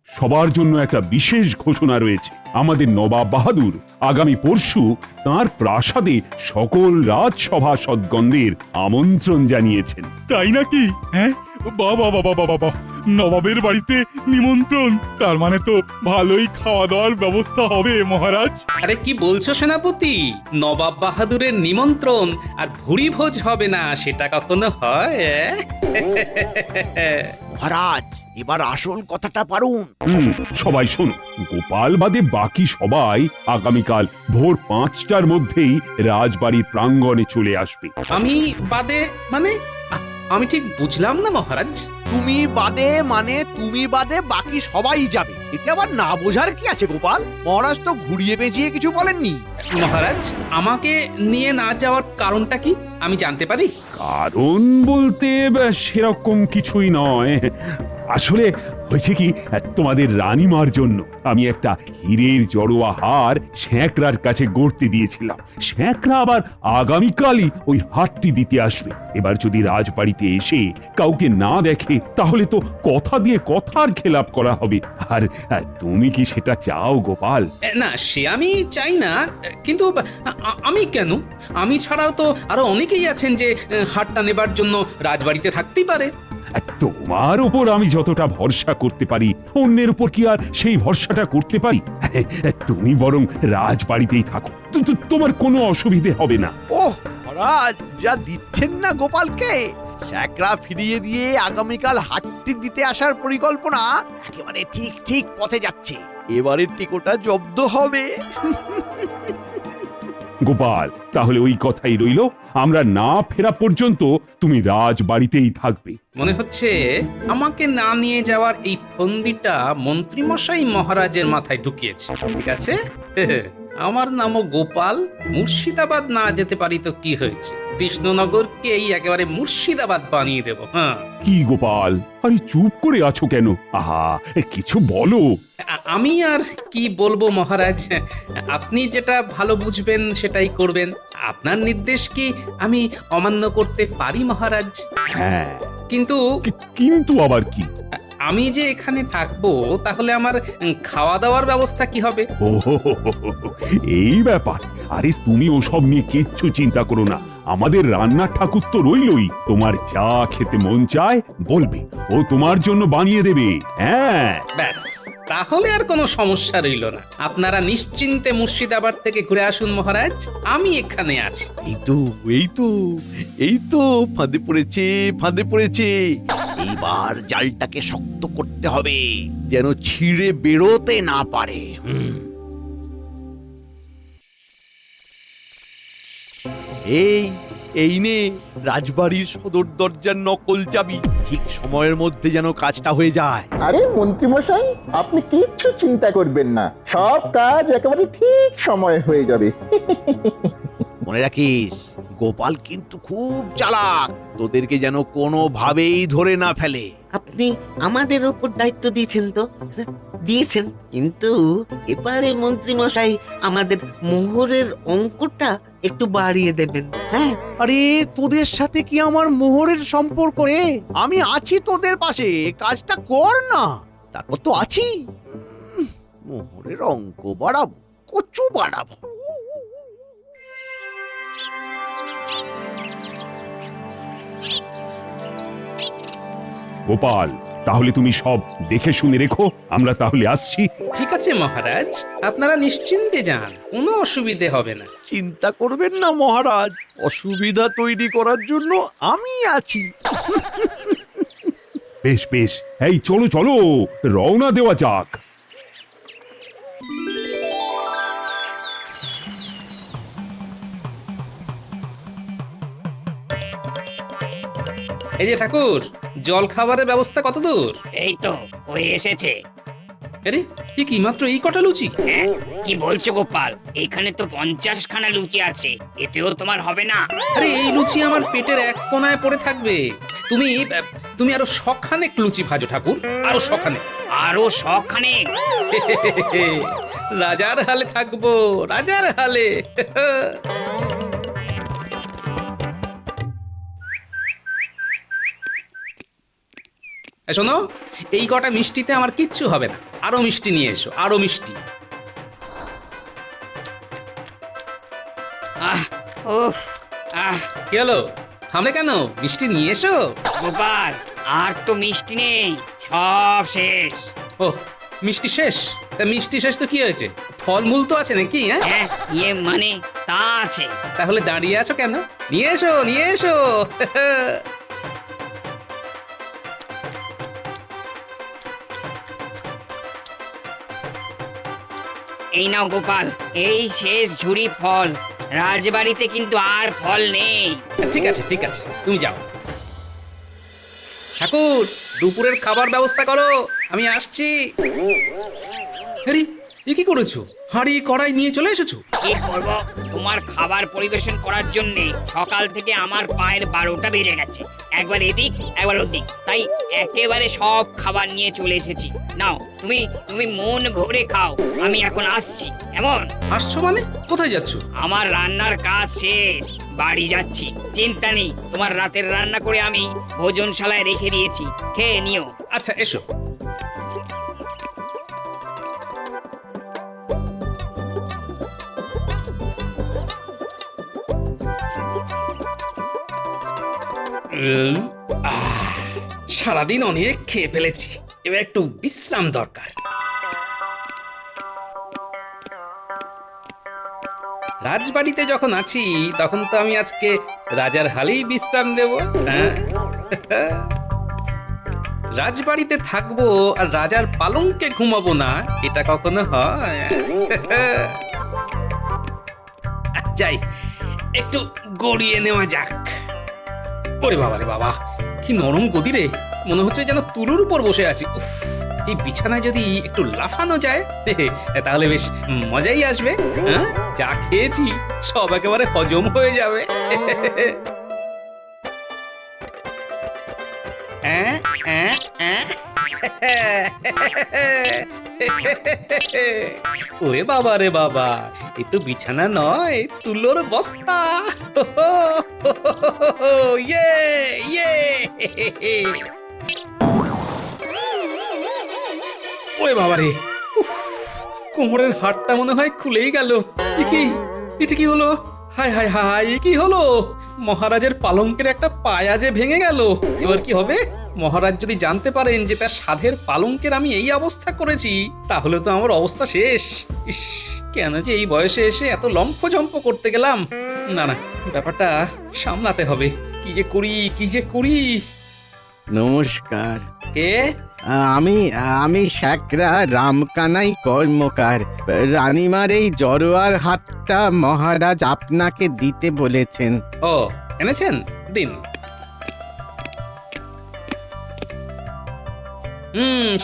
S3: সবার জন্য একটা বিশেষ ঘোষণা রয়েছে। আমাদের নবাব বাহাদুর আগামী পরশু তার প্রাসাদে সকল রাজসভাসদগণদের আমন্ত্রণ জানিয়েছেন।
S16: তাই নাকি? হ্যাঁ, বাবা বাবা বাবা, নবাবের বাড়িতে নিমন্ত্রণ, তার মানে তো ভালোই খাওয়া দাওয়ার ব্যবস্থা হবে মহারাজ।
S7: আরে কি বলছো সেনাপতি? নবাব বাহাদুরের নিমন্ত্রণ আর ভুরি ভোজ হবে না, সেটা কখনো হয়?
S6: মহারাজ, এবার আসল কথাটা পারুন।
S3: সবাই শোনো, গোপাল বাদে বাকি সবাই আগামীকাল ভোর 5টার মধ্যেই রাজবাড়ির প্রাঙ্গণে চলে আসবে।
S7: আমি বাদে মানে? আমি ঠিক বুঝলাম না মহারাজ।
S6: তুমি বাদে মানে তুমি বাদে বাকি সবাই যাবে, এতে আবার না বোঝার কি আছে গোপাল? মহারাজ তো ঘুরিয়ে পেঁচিয়ে কিছু বলেননি।
S7: মহারাজ, আমাকে নিয়ে না যাওয়ার কারণটা কি আমি জানতে পারি?
S3: কারণ বলতে সেরকম কিছুই নয়। আসলে হয়েছে কি, তোমাদের রানীমার জন্য আমি একটা হীরের জড়োয়া হার শ্যাঁকড়ার কাছে গড়তে দিয়েছিলাম। শ্যাঁকড়া আবার আগামীকালই ওই হারটি দিতে আসবে। এবার যদি রাজবাড়িতে এসে কাউকে না দেখে তাহলে তো কথা দিয়ে কথার খেলাপ করা হবে। আর তুমি কি সেটা চাও গোপাল?
S7: না, সে আমি চাই না, কিন্তু আমি কেন? আমি ছাড়াও তো আরো অনেকেই আছেন যে হারটা নেবার জন্য রাজবাড়িতে থাকতেই পারে।
S3: তোমার উপর আমি যতটা ভরসা করতে পারি, অন্যের উপর কি আর সেই ভরসাটা করতে পারি? তুমি বরং রাজবাড়িতেই থাকো, তোমার কোনো অসুবিধে হবে না।
S6: ওহ মহারাজ, যা দিচ্ছেন না গোপালকে! শ্যাকরা ফিরিয়ে দিয়ে আগামীকাল হাটটি দিতে আসার পরিকল্পনা একেবারে ঠিক ঠিক পথে যাচ্ছে। এবারের টিকোটা জব্দ হবে।
S3: গোপাল, তাহলে ওই কথাই রইল, আমরা না ফেরা পর্যন্ত তুমি রাজবাড়িতেই থাকবে।
S7: মনে হচ্ছে আমাকে না নিয়ে যাওয়ার এই ফন্দিটা মন্ত্রীমশাই মহারাজের মাথায় ঢুকিয়েছে। ঠিক আছে, আমার নামও গোপাল। মুর্শিদাবাদ না যেতে পারি তো কি হয়েছে, কৃষ্ণনগরকে এই একেবারে মুর্শিদাবাদ বানিয়ে দেব। হ্যাঁ।
S3: কি গোপাল, আরে চুপ করে আছো কেন? আহা, কিছু বলো।
S7: আমি আর কি বলবো মহারাজ, আপনি যেটা ভালো বুঝবেন সেটাই করবেন। আপনার নির্দেশ কি আমি অমান্য করতে পারি মহারাজ?
S3: হ্যাঁ,
S7: কিন্তু
S3: কিন্তু আবার কি?
S7: আমি যে এখানে থাকবো তাহলে আমার খাওয়া দাওয়ার ব্যবস্থা কি হবে?
S3: ও, এই ব্যাপার। আরে তুমি ওসব নিয়ে কিচ্ছু চিন্তা করো না, আমাদের রান্নার ঠাকুর তো রইলই। তোমার যা খেতে মন চায় বলবে, ও তোমার জন্য বানিয়ে দেবে। হ্যাঁ,
S7: ব্যাস, তাহলে আর কোনো সমস্যা রইল না। আপনারা নিশ্চিন্তে মুর্শিদাবাদ থেকে ঘুরে আসুন মহারাজ, আমি এখানে আছি।
S6: এই তো ফাঁদে পড়েছে, ফাঁদে পড়েছে। এইবার জালটাকে শক্ত করতে হবে, যেন ছিঁড়ে বেরোতে না পারে। এই নে রাজবাড়ির সদর দরজার নকল চাবি। ঠিক সময়ের মধ্যে যেন কাজটা হয়ে যায়।
S17: আরে মন্ত্রী মশাই, আপনি কিচ্ছু চিন্তা করবেন না, সব কাজ একেবারে ঠিক সময় হয়ে যাবে।
S6: মনে রাখিস, গোপাল কিন্তু খুব চালাক, তোদেরকে যেন কোনোভাবেই ধরে না ফেলে।
S11: আপনি আমাদের উপর দায়িত্ব দিয়েছেন তো? দিয়েছেন, কিন্তু এবারে মন্ত্রী মশাই আমাদের মোহরের অঙ্কটা একটু বাড়িয়ে দেবেন। হ্যাঁ।
S6: আরে তোদের সাথে কি আমার মোহরের সম্পর্ক রে? আমি আছি তোদের পাশে, কাজটা কর না। তারপর তো আছি, মোহরের অঙ্ক বাড়াবো, কচু বাড়াবো।
S3: গোপাল, তাহলে তুমি সব দেখে শুনে রেখো, আমরা তাহলে আসছি।
S7: ঠিক আছে মহারাজ, আপনারা নিশ্চিন্তে যান, কোনো অসুবিধে হবে না।
S6: চিন্তা করবেন না মহারাজ, অসুবিধা তৈরি করার জন্য আমি আছি।
S3: বেশ বেশ, এই চলো চলো, রওনা দেওয়া যাক।
S7: এই যে ঠাকুর, জল খাবারের ব্যবস্থা কত দূর?
S18: এই তো ওই এসেছে।
S7: আরে কি মাত্র এই কটা লুচি?
S18: কি বলছো গোপাল, এখানে তো 50 খানা লুচি আছে, এতেও তোমার হবে না?
S7: আরে এই লুচি আমার পেটের এক কোণায় পড়ে থাকবে। তুমি আরো শখানেক লুচি ভাজো ঠাকুর, আরো শখানেক।
S18: আরো শখানেক?
S7: রাজার হালে থাকবো, রাজার হালে। শোনো, এই কটা মিষ্টিতে আমার কিচ্ছু হবে না, আরো মিষ্টি নিয়ে এসো, আরো মিষ্টি। কি হলো, থামলে কেন? মিষ্টি নিয়ে এসো।
S18: গোপাল, আর তো মিষ্টি নেই, সব শেষ।
S7: ও, মিষ্টি শেষ? তা মিষ্টি শেষ তো কি হয়েছে, ফলমূল তো আছে নাকি?
S18: হ্যাঁ, মানে তা আছে।
S7: তাহলে দাঁড়িয়ে আছো কেন? নিয়ে এসো, নিয়ে এসো।
S18: এই নাও গোপাল, এই শেষ ঝুড়ি ফল। রাজবাড়িতে কিন্তু আর ফল নেই।
S7: ঠিক আছে ঠিক আছে, তুমি যাও। ঠাকুর দুপুরের খাবার ব্যবস্থা করো, আমি আসছি। আরে এ কি করেছো? হাঁড়ি কড়াই নিয়ে চলে এসেছো?
S18: কি করব, তোমার খাবার পরিবেশন করার জন্য সকাল থেকে আমার পায়ের 12টা বেজে গেছে। একবার এদিক একবার ওদিক, তাই একেবারে সব খাবার নিয়ে চলে এসেছি। নাও তুমি তুমি মন ভরে খাও, আমি এখন আসছি। কেমন?
S7: আসছো মানে? কোথায় যাচ্ছো?
S18: আমার রান্নার কাজ শেষ, বাড়ি যাচ্ছি। চিন্তা নেই, তোমার রাতের রান্না করে আমি ভোজনশালায় রেখে দিয়েছি, খেয়ে নিও।
S7: আচ্ছা এসো। সারাদিন অনেক খেয়ে ফেলেছি, এবার একটু বিশ্রাম দরকার। রাজবাড়িতে যখন আছি তখন তো আমি আজকে রাজার হালেই বিশ্রাম দেব। হ্যাঁ, রাজবাড়িতে থাকবো আর রাজার পালঙ্কে ঘুমাবো না, এটা কখনো হয়? যাই একটু গড়িয়ে নেওয়া যাক। ওরে বাবা রে বাবা, কি নরম গদি রে, মনে হচ্ছে যেন তুলোর উপর বসে আছি। উফ, এই বিছানায় যদি একটু লাফানো যায় তাহলে বেশ মজাই আসবে। হ্যাঁ, যা খেয়েছি সব একেবারে হজম হয়ে যাবে। ওরে বাবা রে বাবা, এ তো বিছানা নয়, তুলোর বস্তা। ইয়ে ইয়ে। ওরে বাবা রে, উফ, কোমরের হাড়টা মনে হয় খুলেই গেল। এটা কি হলো? হায় হায় হায়, এ কি হলো? মহারাজের পালঙ্কের একটা পায়া যে ভেঙে গেল, এবার কি হবে? মহারাজ যদি জানতে পারেন যে তার সাধের পালঙ্কের আমি এই অবস্থা করেছি, তাহলে তো আমার অবস্থা শেষ। ইস, কেন যে এই বয়সে এসে এত লম্ফজম্প করতে গেলাম। না না, ব্যাপারটা সামলাতে হবে। কি যে করি।
S15: নমস্কার।
S7: কে?
S15: আমি শ্যাকরা রামকানাই কর্মকার। রানীমার এই জরোয়ার হাটটা মহারাজ আপনাকে দিতে বলেছেন।
S7: ও, এনেছেন? দিন।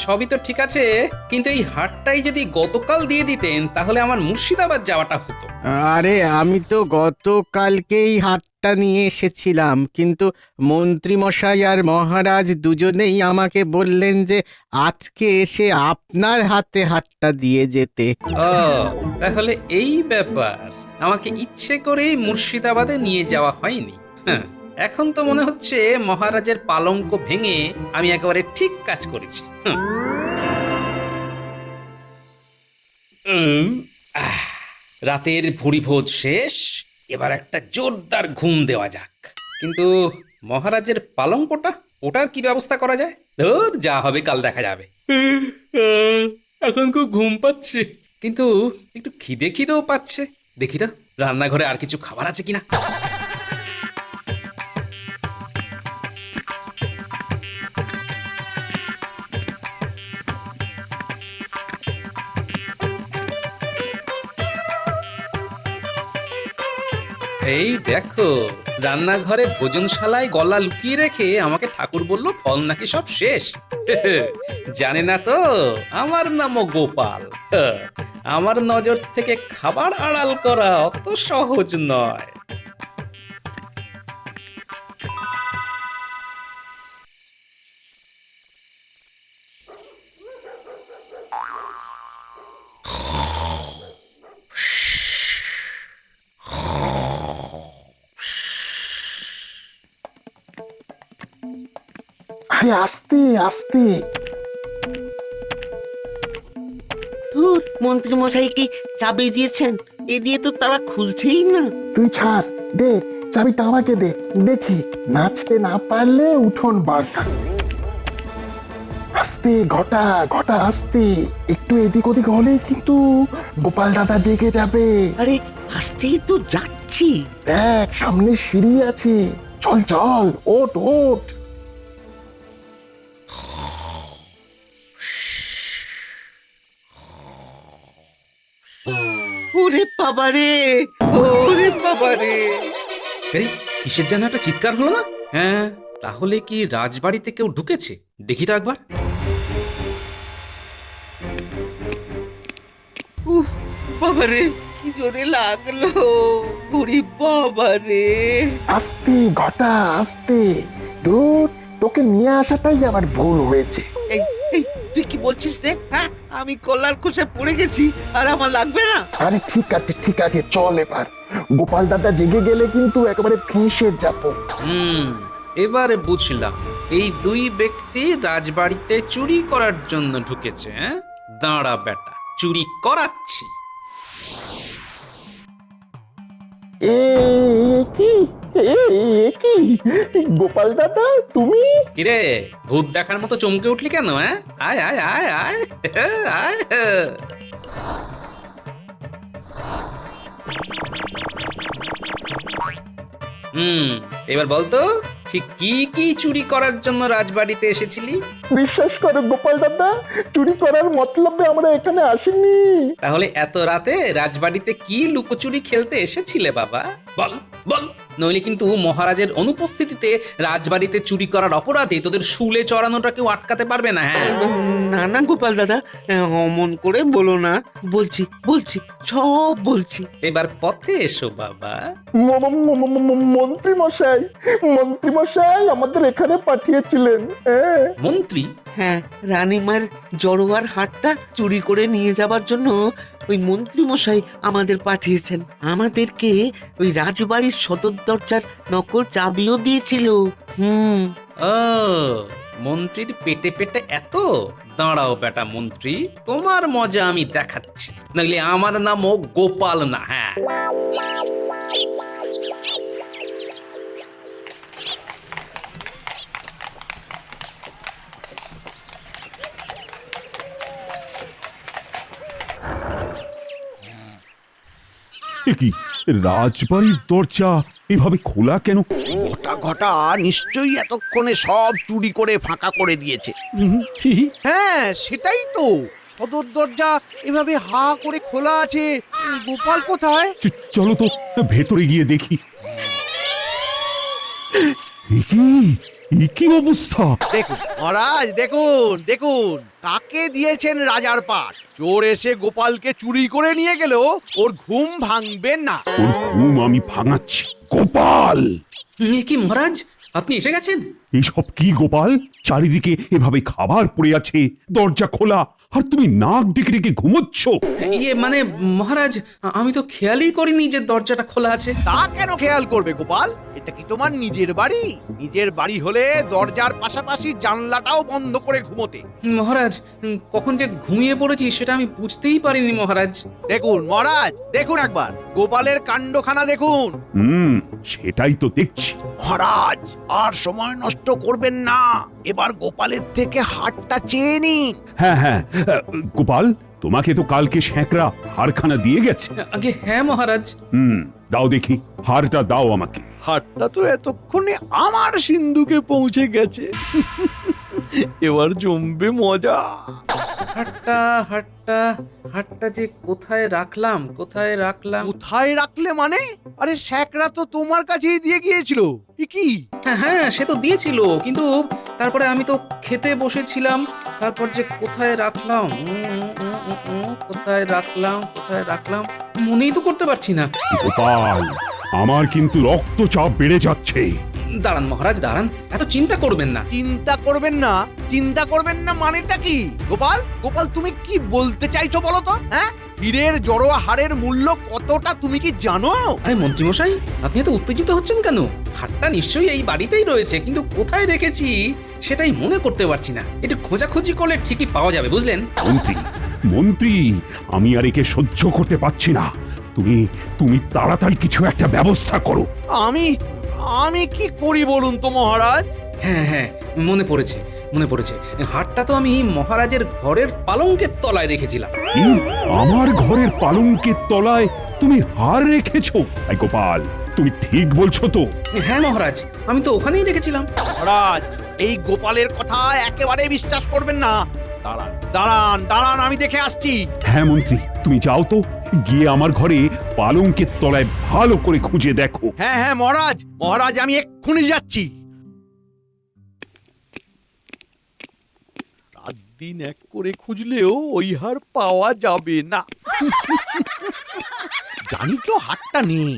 S7: সবই তো ঠিক আছে, কিন্তু এই হাটটাই যদি গতকাল দিয়ে দিতেন তাহলে আমার মুর্শিদাবাদ যাওয়াটা হতো।
S15: আরে আমি তো গতকালকেই হাটটা নিয়ে এসেছিলাম, কিন্তু মন্ত্রী মশাই আর মহারাজ দুজনেই আমাকে বললেন যে আজকে এসে আপনার হাতে হাটটা দিয়ে যেতে।
S7: ও, তাহলে এই ব্যাপার। আমাকে ইচ্ছে করেই মুর্শিদাবাদে নিয়ে যাওয়া হয়নি। হ্যাঁ, এখন তো মনে হচ্ছে মহারাজের পালঙ্ক ভেঙে আমি একেবারে ঠিক কাজ করেছি। রাতের ভুরিভোজ শেষ, এবার একটা জোরদার ঘুম দেওয়া যাক। কিন্তু মহারাজের পালঙ্কটা, ওটার কি ব্যবস্থা করা যায়? ধুর, যা হবে কাল দেখা যাবে। এখন খুব ঘুম পাচ্ছে, কিন্তু একটু খিদেও পাচ্ছে। দেখি তো রান্নাঘরে আর কিছু খাবার আছে কিনা। এই দেখো, রান্নাঘরে ভোজনশালায় গলা লুকিয়ে রেখে আমাকে ঠাকুর বলল ফল নাকি সব শেষ। জানে না তো আমার নামও গোপাল। আমার নজর থেকে খাবার আড়াল করা অত সহজ নয়।
S17: আরে আস্তে আস্তে।
S11: ধুর, মন্ত্রী মশাই কি চাবি দিয়েছেন? এ দিয়ে তো তারা খুলছেই না।
S17: তুই ছাড়, দে চাবিটা আমাকে দে, দেখি নাচতে না পারলে উঠোন বাঁকা। আস্তে ঘটা ঘটা, আস্তে। একটু এদিক ওদিক হলেই কিন্তু গোপাল দাদা জেগে যাবে।
S11: আরে আস্তেই তো যাচ্ছি।
S17: দেখ সামনে সিঁড়ি আছে, চল চল, ওঠ ওঠ।
S11: ওরে বাবারে, ওরে বাবারে।
S7: এই কিসের যেন একটা চিৎকার হলো না? হ্যাঁ, তাহলে কি রাজবাড়িতে কেউ ঢুকেছে? দেখি তো একবার।
S6: বাবারে কি জোরে লাগলো, ওরে বাবারে।
S17: আস্তে ঘটা আস্তে, দূর তোকে নিয়ে আসাটাই আমার ভুল হয়েছে।
S6: এই এই তুই কি বলছিস রে? হ্যাঁ, আমি কল্লার খোসে পড়ে গেছি আর আমার লাগবে না?
S17: আরে ঠিক আছে চল এবার। গোপাল দাদা জেগে গেলে কিন্তু একেবারে ফেঁসে যাবো।
S7: এবারে বুঝলাম এই দুই ব্যক্তি রাজবাড়িতে চুরি করার জন্য ঢুকেছে। হ্যাঁ, দাঁড়া বেটা, চুরি করাচ্ছি।
S17: কি গোপাল দাদা তুমি?
S7: কিরে, ভূত দেখার মতো চমকে উঠলি কেন? হ্যাঁ, আয় আয় আয় আয় আয়। এবার বলতো ঠিক কি কি চুরি করার জন্য রাজবাড়িতে এসেছিলি?
S17: বিশ্বাস করো গোপাল দাদা, চুরি করার মতলবে আমরা এখানে আসিনি।
S7: তাহলে এত রাতে রাজবাড়িতে কি লুকোচুরি খেলতে এসেছিলে বাবা? বল বল, নইলে কিন্তু মহারাজের অনুপস্থিতিতে রাজবাড়িতে চুরি করার অপরাধে তোদের শুলে চড়ানোটা কেউ আটকাতে পারবে না। হ্যাঁ,
S6: না না গোপাল দাদা, অমন করে বলো না। বলছি বলছি সব বলছি।
S7: এবার পথে এসো বাবা।
S17: মন্ত্রী মশাই আমাদের এখানে পাঠিয়েছিলেন।
S7: মন্ত্রী?
S6: হ্যাঁ, রানীমার জড়োয়ার হাটটা চুরি করে নিয়ে যাবার জন্য ওই মন্ত্রী মশাই আমাদের পাঠিয়েছেন। আমাদেরকে ওই রাজবাড়ির সদর দরজার নকল চাবিও দিয়েছিল।
S7: ও, মন্ত্রীর পেটে পেটে এত? দাঁড়াও বেটা মন্ত্রী, তোমার মজা আমি দেখাচ্ছি। নইলে আমার নামও গোপাল না। হ্যাঁ,
S3: কি রাজবাড়ির দরজা এভাবে খোলা কেন?
S6: ঘটা নিশ্চয়ই এতক্ষণে সব চুরি করে ফাঁকা করে দিয়েছে। হ্যাঁ, সেটাই তো। সদর দরজা এভাবে হা করে খোলা আছে। গোপাল কোথায়?
S3: চলো তো ভেতরে গিয়ে দেখি। কি অবস্থা!
S6: দেখুন মহারাজ, দেখুন দেখুন কাকে দিয়েছেন রাজার পাট। চোর এসে গোপালকে চুরি করে নিয়ে গেলেও ওর ঘুম ভাঙবে না।
S3: ওর ঘুম আমি ভাঙাচ্ছি। গোপাল!
S7: কি মহারাজ, আপনি এসে গেছেন?
S3: এইসব কি গোপাল? চারিদিকে এভাবে খাবার পড়ে আছে, দরজা খোলা, আর তুমি নাক ডেকে ডেকে ঘুমোচ্ছ।
S7: মানে মহারাজ, আমি তো খেয়ালই করিনি যে দরজাটা খোলা আছে।
S6: তা কেন খেয়াল করবে গোপাল? এটা কি তোমার নিজের বাড়ি? নিজের বাড়ি হলে দরজার পাশাপাশি জানলাটাও বন্ধ করে ঘুমোতে।
S7: মহারাজ, কখন যে ঘুমিয়ে পড়েছি সেটা আমি বুঝতেই পারিনি মহারাজ।
S6: দেখুন মহারাজ, দেখুন একবার গোপালের কাণ্ডখানা দেখুন।
S3: সেটাই তো দেখছি।
S6: মহারাজ, আর সময় নষ্ট করবেন না, এবার গোপালের থেকে হাতটা চেয়ে নিন।
S3: হ্যাঁ, গোপাল, তোমাকে তো কালকে শ্যাকরা হারখানা দিয়ে গেছে।
S7: আগে হ্যাঁ মহারাজ।
S3: দাও দেখি, হারটা দাও আমাকে।
S6: হাতটা তো এতক্ষণে আমার সিন্ধুকে পৌঁছে গেছে। এবার জমবে মজা।
S7: হাটটা যে কোথায় রাখলাম? কোথায় রাখলে
S6: মানে? আরে শ্যাকরা তো তোমার কাছেই দিয়ে গিয়েছিল। কি?
S7: হ্যাঁ, সে তো দিয়েছিল, কিন্তু তারপরে আমি তো খেতে বসেছিলাম। তারপর যে কোথায় রাখলাম মনেই তো করতে পারছি না।
S3: গোপাল, আমার কিন্তু রক্তচাপ বেড়ে যাচ্ছে।
S7: দাঁড়ান মহারাজ, দাঁড়ান, এত চিন্তা করবেন না।
S6: চিন্তা করবেন না মানেটা কি? গোপাল, তুমি কি বলতে চাইছো বলো তো? হ্যাঁ, হীরের জড়োয়া হারের মূল্য কতটা তুমি কি জানো?
S7: আরে মন্ত্রী মশাই, আপনি এত উত্তেজিত হচ্ছেন কেন? হারটা নিশ্চয়ই এই বাড়িতেই রয়েছে, কিন্তু কোথায় রেখেছি সেটাই মনে করতে পারছি না। একটু খোঁজাখুঁজি করলে ঠিকই পাওয়া যাবে, বুঝলেন?
S3: মন্ত্রী, আমি আর একে সহ্য করতে পারছি না। তুমি তাড়াতাড়ি কিছু একটা ব্যবস্থা করো।
S6: আমি কি করি বলুন তো মহারাজ?
S7: হ্যাঁ, মনে পড়েছে। হারটা তো আমি মহারাজের ঘরের পালঙ্কের তলায় রেখেছিলাম।
S3: কি? আমার ঘরের পালঙ্কের তলায় তুমি হার রেখেছো? গোপাল, তুমি ঠিক বলছো তো?
S7: হ্যাঁ মহারাজ, আমি তো ওখানেই রেখেছিলাম।
S6: মহারাজ, এই গোপালের কথা একেবারে বিশ্বাস করবেন না। দাঁড়ান, আমি দেখে আসছি।
S3: হ্যাঁ মন্ত্রী, তুমি যাও তো, গিয়ে আমার ঘরে পালঙ্কের তলায় ভালো করে খুঁজে দেখো।
S6: হ্যাঁ মহারাজ, আমি এক্ষুনি যাচ্ছি। 7 দিন এক করে খুঁজলেও ওই হার পাওয়া যাবে না। জানি তো হারটা নেই,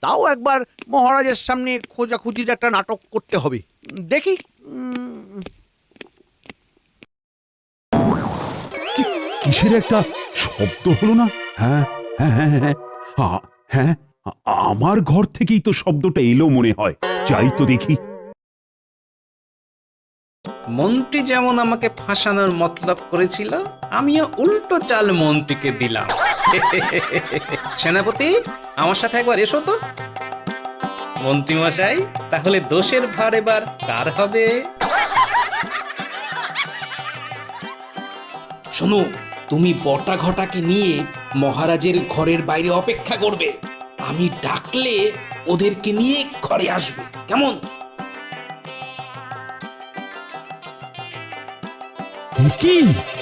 S6: তাও একবার মহারাজের সামনে খোঁজাখুঁজির একটা নাটক করতে হবে। দেখি
S3: কিসের একটা শব্দ হলো না? হ্যাঁ হ্যাঁ হ্যাঁ হ্যাঁ হ্যাঁ, আমার ঘর থেকেই তো শব্দটা এলো মনে হয়। যাই তো দেখি।
S7: মন্ত্রী যেমন আমাকে ফাঁসানোর মতলব করেছিল, আমিও উল্টো চাল মন্ত্রীকে দিলাম। সেনাপতি, আমার সাথে একবার এসো তো। মন্ত্রী মশাই, তাহলে দোষের ভার এবার কার হবে? শোনো, তুমি বটা ঘটাকে নিয়ে মহারাজের ঘরের বাইরে অপেক্ষা করবে। আমি ডাকলে ওদেরকে নিয়ে ঘরে আসবে, কেমন?
S3: কি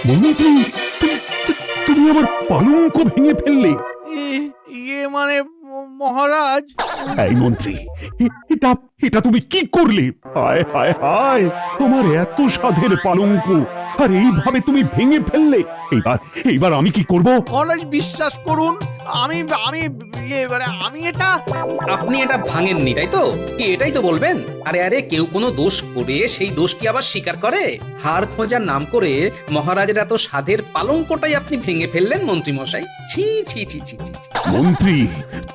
S3: মন্ত্রী, তুমি আবার পালঙ্ক ভেঙে ফেললে?
S6: ইয়ে মানে মহারাজ।
S3: এই মন্ত্রী, এটা তুমি কি করলে? হায় হায় হায়, আমার এত সাধের পালঙ্ক আর এইভাবে তুমি ভেঙে ফেললে। এইবার আমি কি করব?
S6: মহারাজ বিশ্বাস করুন, আমি এটা
S7: আপনি এটা ভাঙেননি, তাই তো? কি এটাই তো বলবেন? আরে আরে, কেউ কোনো দোষ করে সেই দোষ কি আবার স্বীকার করে? হার খোঁজার নাম করে মহারাজের এত সাধের পালঙ্কটাই আপনি ভেঙে ফেললেন মন্ত্রী মশাই। ছি ছি ছি ছি ছি।
S3: মন্ত্রী,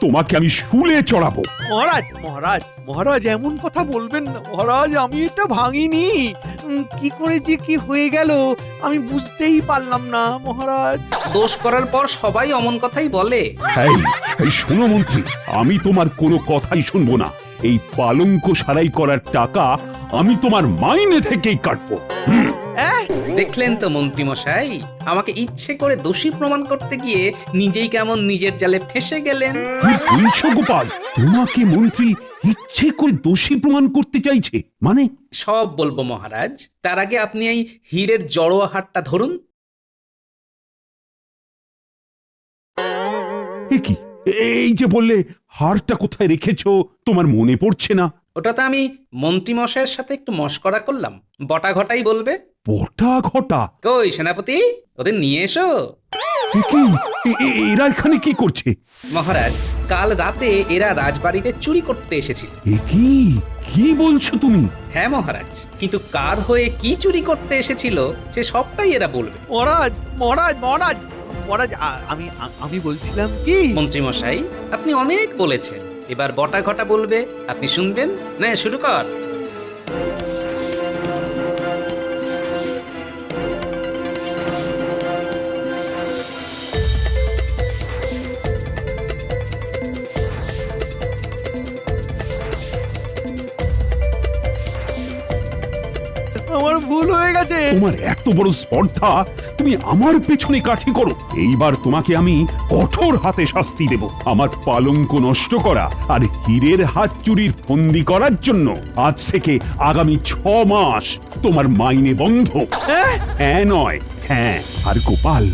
S3: তোমাকে আমি শুলে চড়াবো।
S6: মহারাজ মহারাজ মহারাজ এমন কথা বলবেন না মহারাজ, আমি এটা ভাঙিনি। কি করে যে কি হয়ে গেল আমি বুঝতেই পারলাম না মহারাজ।
S7: দোষ করার পর সবাই অমন কথাই বলে।
S3: এই শোনো মন্ত্রী, আমি তোমার কোনো কথাই শুনবো না। এই পালঙ্ক সারাই করার টাকা আমি তোমার মাইনে থেকেই কাটবো।
S7: দেখলেন তো মন্ত্রী মশাই, আমাকে ইচ্ছে করে দোষী প্রমাণ করতে গিয়ে নিজেই কেমন নিজের জালে ফেঁসে গেলেন।
S3: কি বলছো গোপাল? তোমাকে মন্ত্রী ইচ্ছে করে দোষী প্রমাণ করতে চাইছে মানে?
S7: সব বলবো মহারাজ, তার আগে আপনি এই হীরের জড়োয়া হারটা ধরুন।
S3: কি এই যে বললে হারটা কোথায় রেখেছো তোমার মনে পড়ছে না?
S7: ওটা তো আমি মন্ত্রী মশাইয়ের সাথে একটু মশকরা করলাম, বটা ঘটাই বলবে।
S3: বটা ঘটা?
S7: কই সেনাপতি, ওদের নিয়ে এসো।
S3: এরা এখানে কি করছে?
S7: মহারাজ, কাল রাতে এরা রাজবাড়িতে চুরি করতে এসেছিল।
S3: কি বলছো তুমি?
S7: হ্যাঁ মহারাজ, কিন্তু কার হয়ে কি চুরি করতে এসেছিল সে সবটাই এরা বলবে।
S6: মহারাজ মহারাজ মহারাজ মহারাজ, আমি বলছিলাম কি
S7: মন্ত্রী মশাই, আপনি অনেক বলেছেন, এবার বটা ঘটা বলবে, আপনি শুনবেন না? শুরু কর।
S6: আমার ভুল হয়ে গেছে।
S3: তোমার এত বড় স্পর্ধা, তুমি আমার পেছনে কাঠি করো। এইবার তোমাকে আমি কঠোর হাতে শাস্তি দেব। আমার পালঙ্ক নষ্ট করা আর হীরের হাত চুরির ফন্দি করার জন্য আজ থেকে আগামী 6 মাস তোমার মাইনে বন্ধ। হ্যাঁ নয় হ্যাঁ। আর গোপাল,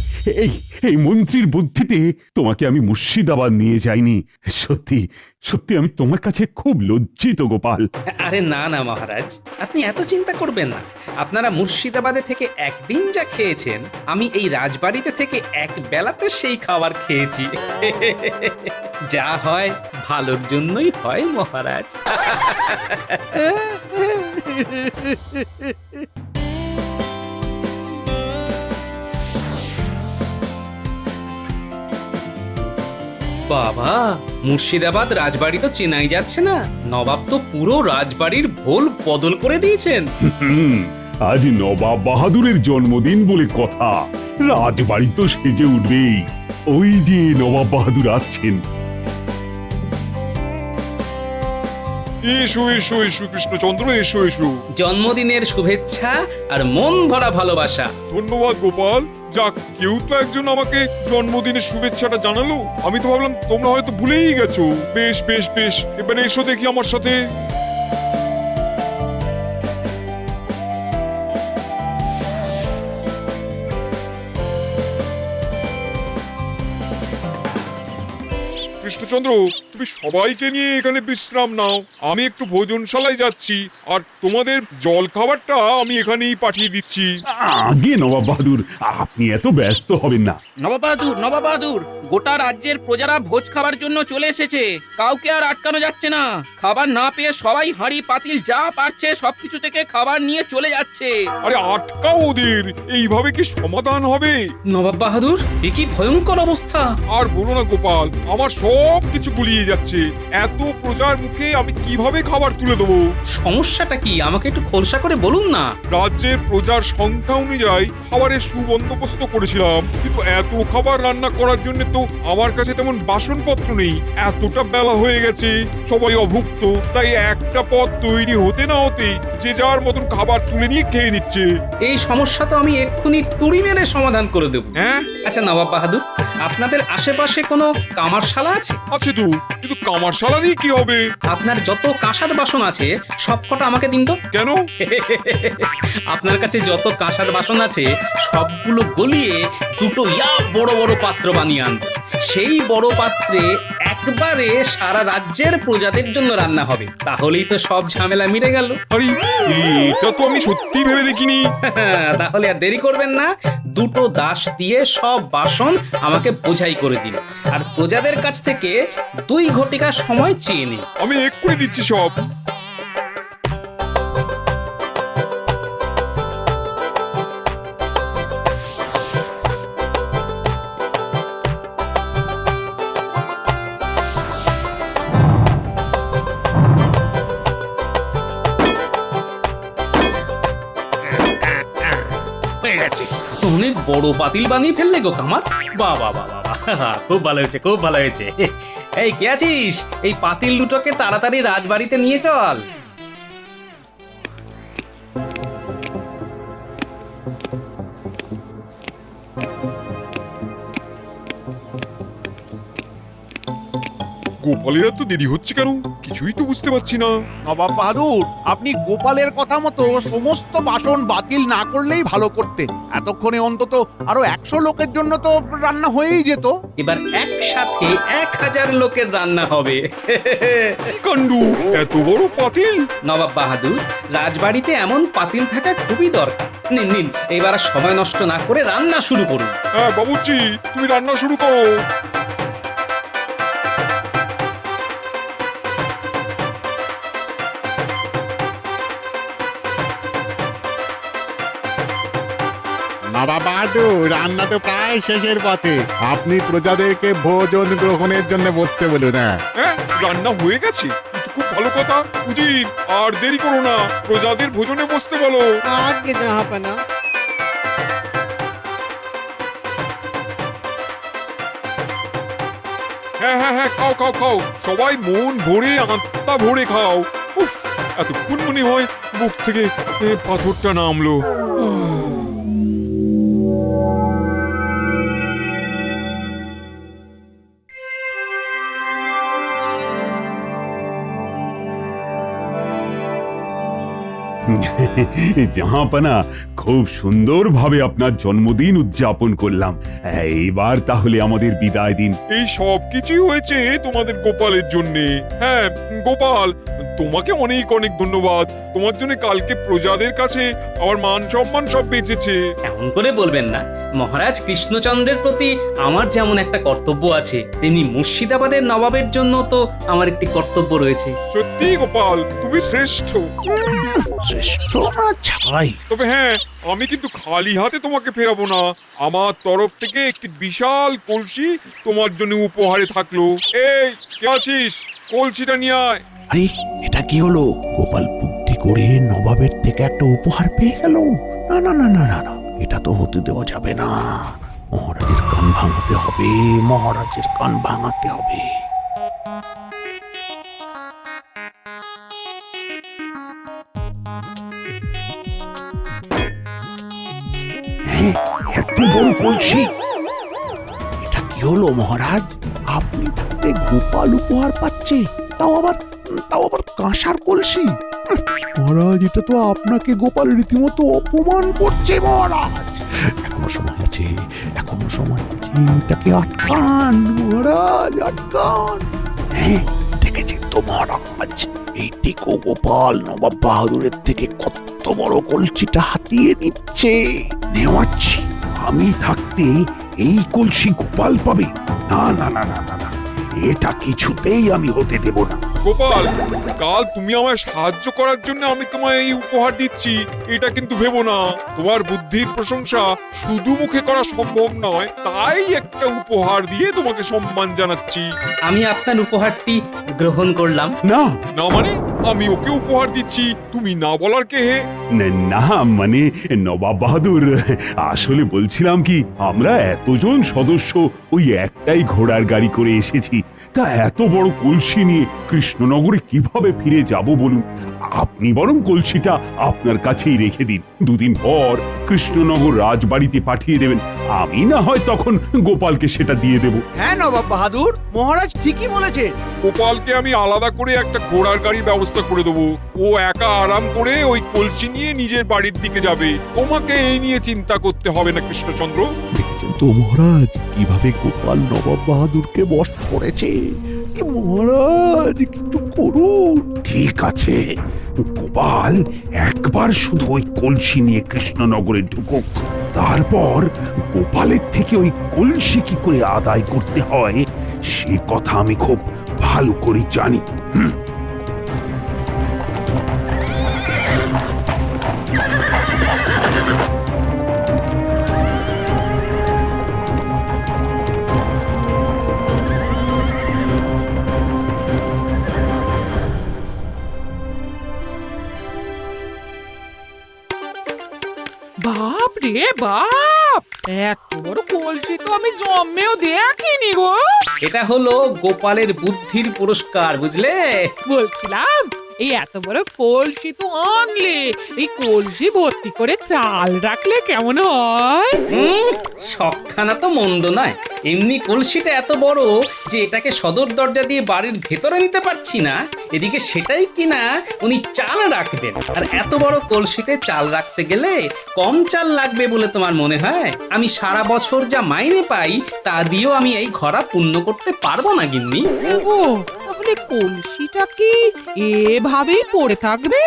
S3: এই মন্ত্রীর বুদ্ধিতে তোমাকে আমি মুর্শিদাবাদ নিয়ে যাইনি। সত্যি সত্যি আমি তোমার কাছে খুব লজ্জিত গোপাল।
S7: আরে না না মহারাজ, আপনি এত চিন্তা করবেন না। আপনারা মুর্শিদাবাদে থেকে একদিন যা খেয়েছেন, আমি এই রাজবাড়িতে থেকে এক বেলাতে সেই খাবার খেয়েছি। যা হয় ভালোর জন্যই হয় মহারাজ। বাবা, মুর্শিদাবাদ রাজবাড়ি তো চেনাই যাচ্ছে না। নবাব তো পুরো রাজবাড়ির ভোল বদল করে দিয়েছেন।
S3: আজ নবাব বাহাদুরের জন্মদিন বলে কথা, রাজবাড়ি তো সেজে উঠবেই। ওই যে নবাব বাহাদুর আসছেন।
S16: এসো এসো এসো কৃষ্ণচন্দ্র, এসো এসো।
S7: জন্মদিনের শুভেচ্ছা আর মন ভরা ভালোবাসা।
S16: ধন্যবাদ গোপাল। যাক, কেউ তো একজন আমাকে জন্মদিনের শুভেচ্ছাটা জানালো। আমি তো ভাবলাম তোমরা হয়তো ভুলেই গেছো। বেশ বেশ বেশ, এবারে এসো দেখি আমার সাথে। কৃষ্ণচন্দ্র, তুমি সবাইকে নিয়ে এখানে বিশ্রাম নাও, আমি একটু ভোজনশালায় যাচ্ছি, আর তোমাদের জল খাবারটা আমি এখানেই পাঠিয়ে দিচ্ছি।
S3: আগে নবাব বাহাদুর, আপনি এত ব্যস্ত হবেন না।
S7: নবাব বাহাদুর, গোটা রাজ্যের প্রজারা ভোজ খাবার জন্য চলে এসেছে, কাউকে আর আটকানো যাচ্ছে না। খাবার না পেয়ে সবাই হাঁড়ি পাতিল যা পারছে সবকিছু থেকে খাবার নিয়ে চলে যাচ্ছে।
S16: আরে আটকাও ওদের, এইভাবে কি সমাধান হবে?
S7: নবাব বাহাদুর, এ কি ভয়ঙ্কর অবস্থা!
S16: আর বলো না গোপাল, আমার সব কিছু গুলিয়ে যাচ্ছে। এত প্রজার মুখে আমি কিভাবে খাবার তুলে দেবো?
S7: সমস্যাটা কি আমাকে একটু খোলসা করে বলুন না।
S16: রাজ্যের প্রজার সংখ্যা অনুযায়ী খাবারের সুবন্দোবস্ত করেছিলাম, কিন্তু এত খাবার রান্না করার জন্য তো আমার কাছে তেমন বাসনপত্র নেই। এতটা বেলা হয়ে গেছে, সবাই অভুক্ত, তাই একটা পদ তৈরি হতে না হতেই যে যার মতন খাবার তুলে নিয়ে খেয়ে নিচ্ছে।
S7: এই সমস্যা তো আমি এক্ষুনি তুড়ি মেরে সমাধান করে দেবো।
S16: হ্যাঁ,
S7: আচ্ছা নবাব বাহাদুর, আপনাদের আশেপাশে কোনো কামারশালা আছে?
S16: আছে তো, কিন্তু কামারশালা দিয়ে কি হবে?
S7: আপনার যত কাঁসার বাসন আছে সবকটা আমাকে দিন তো।
S16: কেন?
S7: আপনার কাছে যত কাঁসার বাসন আছে সবগুলো গলিয়ে দুটো বড় বড় পাত্র বানিয়ে আনবো। সেই বড় পাত্রে একবারে সারা রাজ্যের প্রজাদের জন্য রান্না হবে, তাহলেই তো সব ঝামেলা মিটে গেল।
S16: আরে এটা তো আমি সত্যি ভেবে দেখিনি।
S7: তাহলে আর দেরি করবেন না, দুটো দাস দিয়ে সব বাসন আমাকে বোঝাই করে দিন, আর প্রজাদের কাছ থেকে 2 ঘটিকা সময় চেয়ে নিন।
S16: আমি এক্ষুনি দিচ্ছি সব।
S7: অনেক বড় পাতিল বানিয়ে ফেললে গো কামার। বাবা বাবা, খুব ভালো হয়েছে, খুব ভালো হয়েছে। এই কে আছিস? এই পাতিল দুটোকে তাড়াতাড়ি রাজবাড়িতে নিয়ে চল।
S16: গোপালের এত দেরি হচ্ছে কেন? কিছুই তো বুঝতে পারছি না।
S6: নবাব বাহাদুর, আপনি গোপালের কথা মতো সমস্ত বাসন বাতিল না করলেই ভালো করতেন। এতক্ষণে অন্তত আরো 100 লোকের জন্য তো রান্না হয়েই যেত।
S7: এবার একসাথে 1000 লোকের রান্না হবে।
S16: কি কাণ্ড, এত বড় পাতিল!
S7: নবাব বাহাদুর, রাজবাড়িতে এমন পাতিল থাকা খুবই দরকার। নিন নিন, এবার আর সময় নষ্ট না করে রান্না শুরু করুন।
S16: হ্যাঁ বাবুর্চি, তুমি রান্না শুরু করো।
S12: নবাব বাহাদুর, রান্না তো প্রায় শেষের পথে। আপনি প্রজাদেরকে ভোজন গ্রহণের জন্য বসতে বলুন।
S16: হ্যাঁ, রান্না হয়ে গেছে, এটা খুব ভালো কথা। উজির, আর দেরি করো না, প্রজাদের ভোজনে বসতে বলো।
S15: আগে না হবে না।
S16: হ্যাঁ হ্যাঁ হ্যাঁ, খাও খাও খাও, সবাই মন ভরে আত্মা ভরে খাও। উফ, এতক্ষণ মনে হয় বুক থেকে পাথরটা নামলো।
S3: জাহাপানা, খুব সুন্দরভাবে আপনার জন্মদিন উদযাপন করলাম। এইবার তাহলে আমাদের বিদায় দিন।
S16: এই সব কিছুই হয়েছে তোমাদের গোপালের জন্যে। হ্যাঁ গোপাল, তোমাকে অনেক অনেক ধন্যবাদ। তোমার জন্য কালকে প্রজাদের কাছে আমার মান সম্মান সব বেঁচেছে।
S7: এমন করে বলবেন না, মহারাজ কৃষ্ণচন্দ্রের প্রতি আমার যেমন একটা কর্তব্য আছে, তেমনি মুর্শিদাবাদের নবাবের জন্য তো আমার একটি কর্তব্য রয়েছে।
S16: সত্যি গোপাল, তুমি শ্রেষ্ঠ।
S6: শ্রেষ্ঠ না ছাই।
S16: তবে হ্যাঁ, আমি কিন্তু খালি হাতে তোমাকে ফেরাবো না। আমার তরফ থেকে একটি বিশাল কলসি তোমার জন্য উপহারে থাকলো। এই কে আছিস, কলসিটা নিয়ে আয়।
S6: আরে এটা কি হলো? গোপাল বুদ্ধি করে নবাবের থেকে একটা উপহার পেয়ে গেল। না না না না না, এটা তো হতে দেওয়া যাবে না। মহারাজের কান ভাঙাতে হবে, মহারাজের কান ভাঙাতে হবে। এত বড় কলসি, এটা কি হলো মহারাজ? আপনি থাকতে গোপাল উপহার পাচ্ছে, তাও আবার কাঁসার কলসি। মহারাজ, এটা তো আপনাকে গোপাল রীতিমতো অপমান করছে। মহারাজ, এখনো সময় আছে, এখনো সময় আছে, এটাকে আটকান মহারাজ, আটকান।
S3: হ্যাঁ দেখেছি তো মহারাজ, এই টিকো গোপাল নবাব বাহাদুরের থেকে কত বড় কলসিটা হাতিয়ে নিচ্ছে। নেওয়াচ্ছি, আমি থাকতে এই কলসি গোপাল পাবে? না না না না না না, এটা কিছুতেই আমি হতে দেব না।
S16: গোপাল, কাল তুমি আমায় সাহায্য করার জন্য আমি তোমায় এই উপহার দিচ্ছি, এটা কিন্তু ভেবো না। তোমার বুদ্ধির প্রশংসা শুধু মুখে করা সম্ভব নয়, তাই একটা উপহার দিয়ে তোমাকে সম্মান জানাচ্ছি।
S7: আমি আপনার উপহারটি গ্রহণ করলাম।
S3: না
S16: না মানে? আমি ওকে উপহার দিচ্ছি, তুমি না বলার কে হে?
S3: না মানে নবাব বাহাদুর, আসলে বলছিলাম কি, আমরা এতজন সদস্য ওই একটাই ঘোড়ার গাড়ি করে এসেছি, তা এত বড় কলসি নিয়ে কৃষ্ণনগরে কিভাবে ফিরে যাব বলুন? আপনি বরং কলসিটা আপনার কাছেই রেখে দিন, দুদিন পর কৃষ্ণনগর রাজবাড়িতে পাঠিয়ে দেবেন, আমি না হয় তখন গোপালকে সেটা দিয়ে দেব।
S6: হ্যাঁ নবাব বাহাদুর, মহারাজ ঠিকই বলেছে।
S16: গোপালকে আমি আলাদা করে একটা ঘোড়ার গাড়ির ব্যবস্থা করে দেবো, ও একা আরাম করে ওই কলসি নিয়ে নিজের বাড়ির দিকে যাবে, তোমাকে এই নিয়ে চিন্তা করতে হবে না কৃষ্ণচন্দ্র।
S12: দেখছেন তো মহারাজ কিভাবে গোপাল নবাব বাহাদুরকে বশ করেছে। মহারাজ কিছু করুন।
S3: ঠিক আছে, গোপাল একবার শুধু ওই কলসি নিয়ে কৃষ্ণনগরে ঢুকুক, তারপর গোপালের থেকে ওই কলসি কি করে আদায় করতে হয় সে কথা আমি খুব ভালো করে জানি।
S5: বাপ রে বাপ, এত বড় কলসি তো আমি জন্মেও দেখিনি গো।
S7: এটা হলো গোপালের বুদ্ধির পুরস্কার, বুঝলে?
S5: বলছিলাম এই এত বড় কলসি তো আনলে, এই কলসি ভর্তি করে চাল রাখলে কেমন হয়?
S7: শখখানা তো মন্দ নয়, এমনি কলসিটা এত বড় যে এটাকে সদর দরজা দিয়ে বাড়ির ভেতরে নিতে পারছি না, এদিকে সেটাই কিনা উনি চাল রাখবেন। আর এত বড় কলসিতে চাল রাখতে গেলে কম চাল লাগবে বলে তোমার মনে হয়? আমি সারা বছর যা মাইনে পাই তা দিয়েও আমি এই ঘোড়া পূর্ণ করতে পারবো না গিন্নি।
S5: ও তাহলে কলসিটা কি এভাবেই পড়ে থাকবে?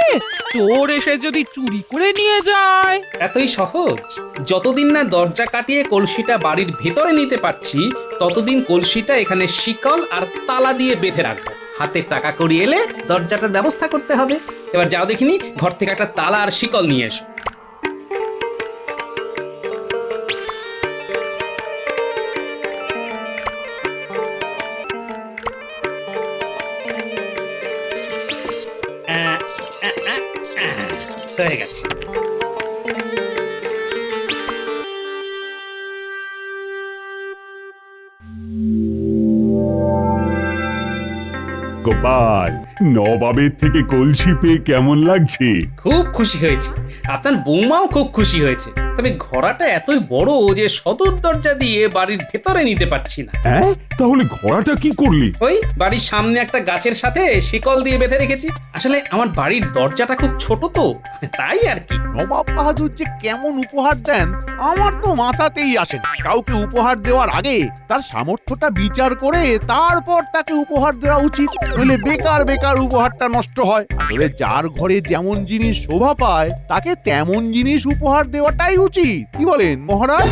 S5: চোর এসে যদি চুরি করে নিয়ে যায়?
S7: এতই সহজ? যতদিন না দরজা কাটিয়ে কলসিটা বাড়ির ভেতরে নিতে পারছি ততদিন কলসিটা এখানে শিকল আর তালা দিয়ে বেঁধে রাখবো, হাতে টাকা কড়ি এলে দরজাটার ব্যবস্থা করতে হবে। এবার যাও দেখিনি, ঘর থেকে একটা তালা আর শিকল নিয়ে এসো। হয়ে গেছে।
S3: গোপাল, নবাবের থেকে কলসি পেয়ে কেমন লাগছে?
S7: খুব খুশি হয়েছি, আপনার বৌমাও খুব খুশি হয়েছে। তবে ঘোড়াটা এতই বড় যে সদর দরজা দিয়ে বাড়ির ভেতরে নিতে পারছি না।
S3: হ্যাঁ, তাহলে ঘোড়াটা কি করলি?
S7: ওই বাড়ির সামনে একটা গাছের সাথে শিকল দিয়ে বেঁধে রেখেছি। আসলে আমার বাড়ির দরজাটা খুব ছোট তো, তাই আর কি।
S6: নবাব বাহাদুর যে কেমন উপহার দেন আমার তো মাথাতেই আসে না। কাউকে উপহার দেওয়ার আগে তার সামর্থ্যটা বিচার করে তারপর তাকে উপহার দেওয়া উচিত, নইলে বেকার বেকার উপহারটা নষ্ট হয়। আসলে যার ঘরে যেমন জিনিস শোভা পায় তাকে তেমন জিনিস উপহার দেওয়াটাই উচিত। কি বলেন মহারাজ?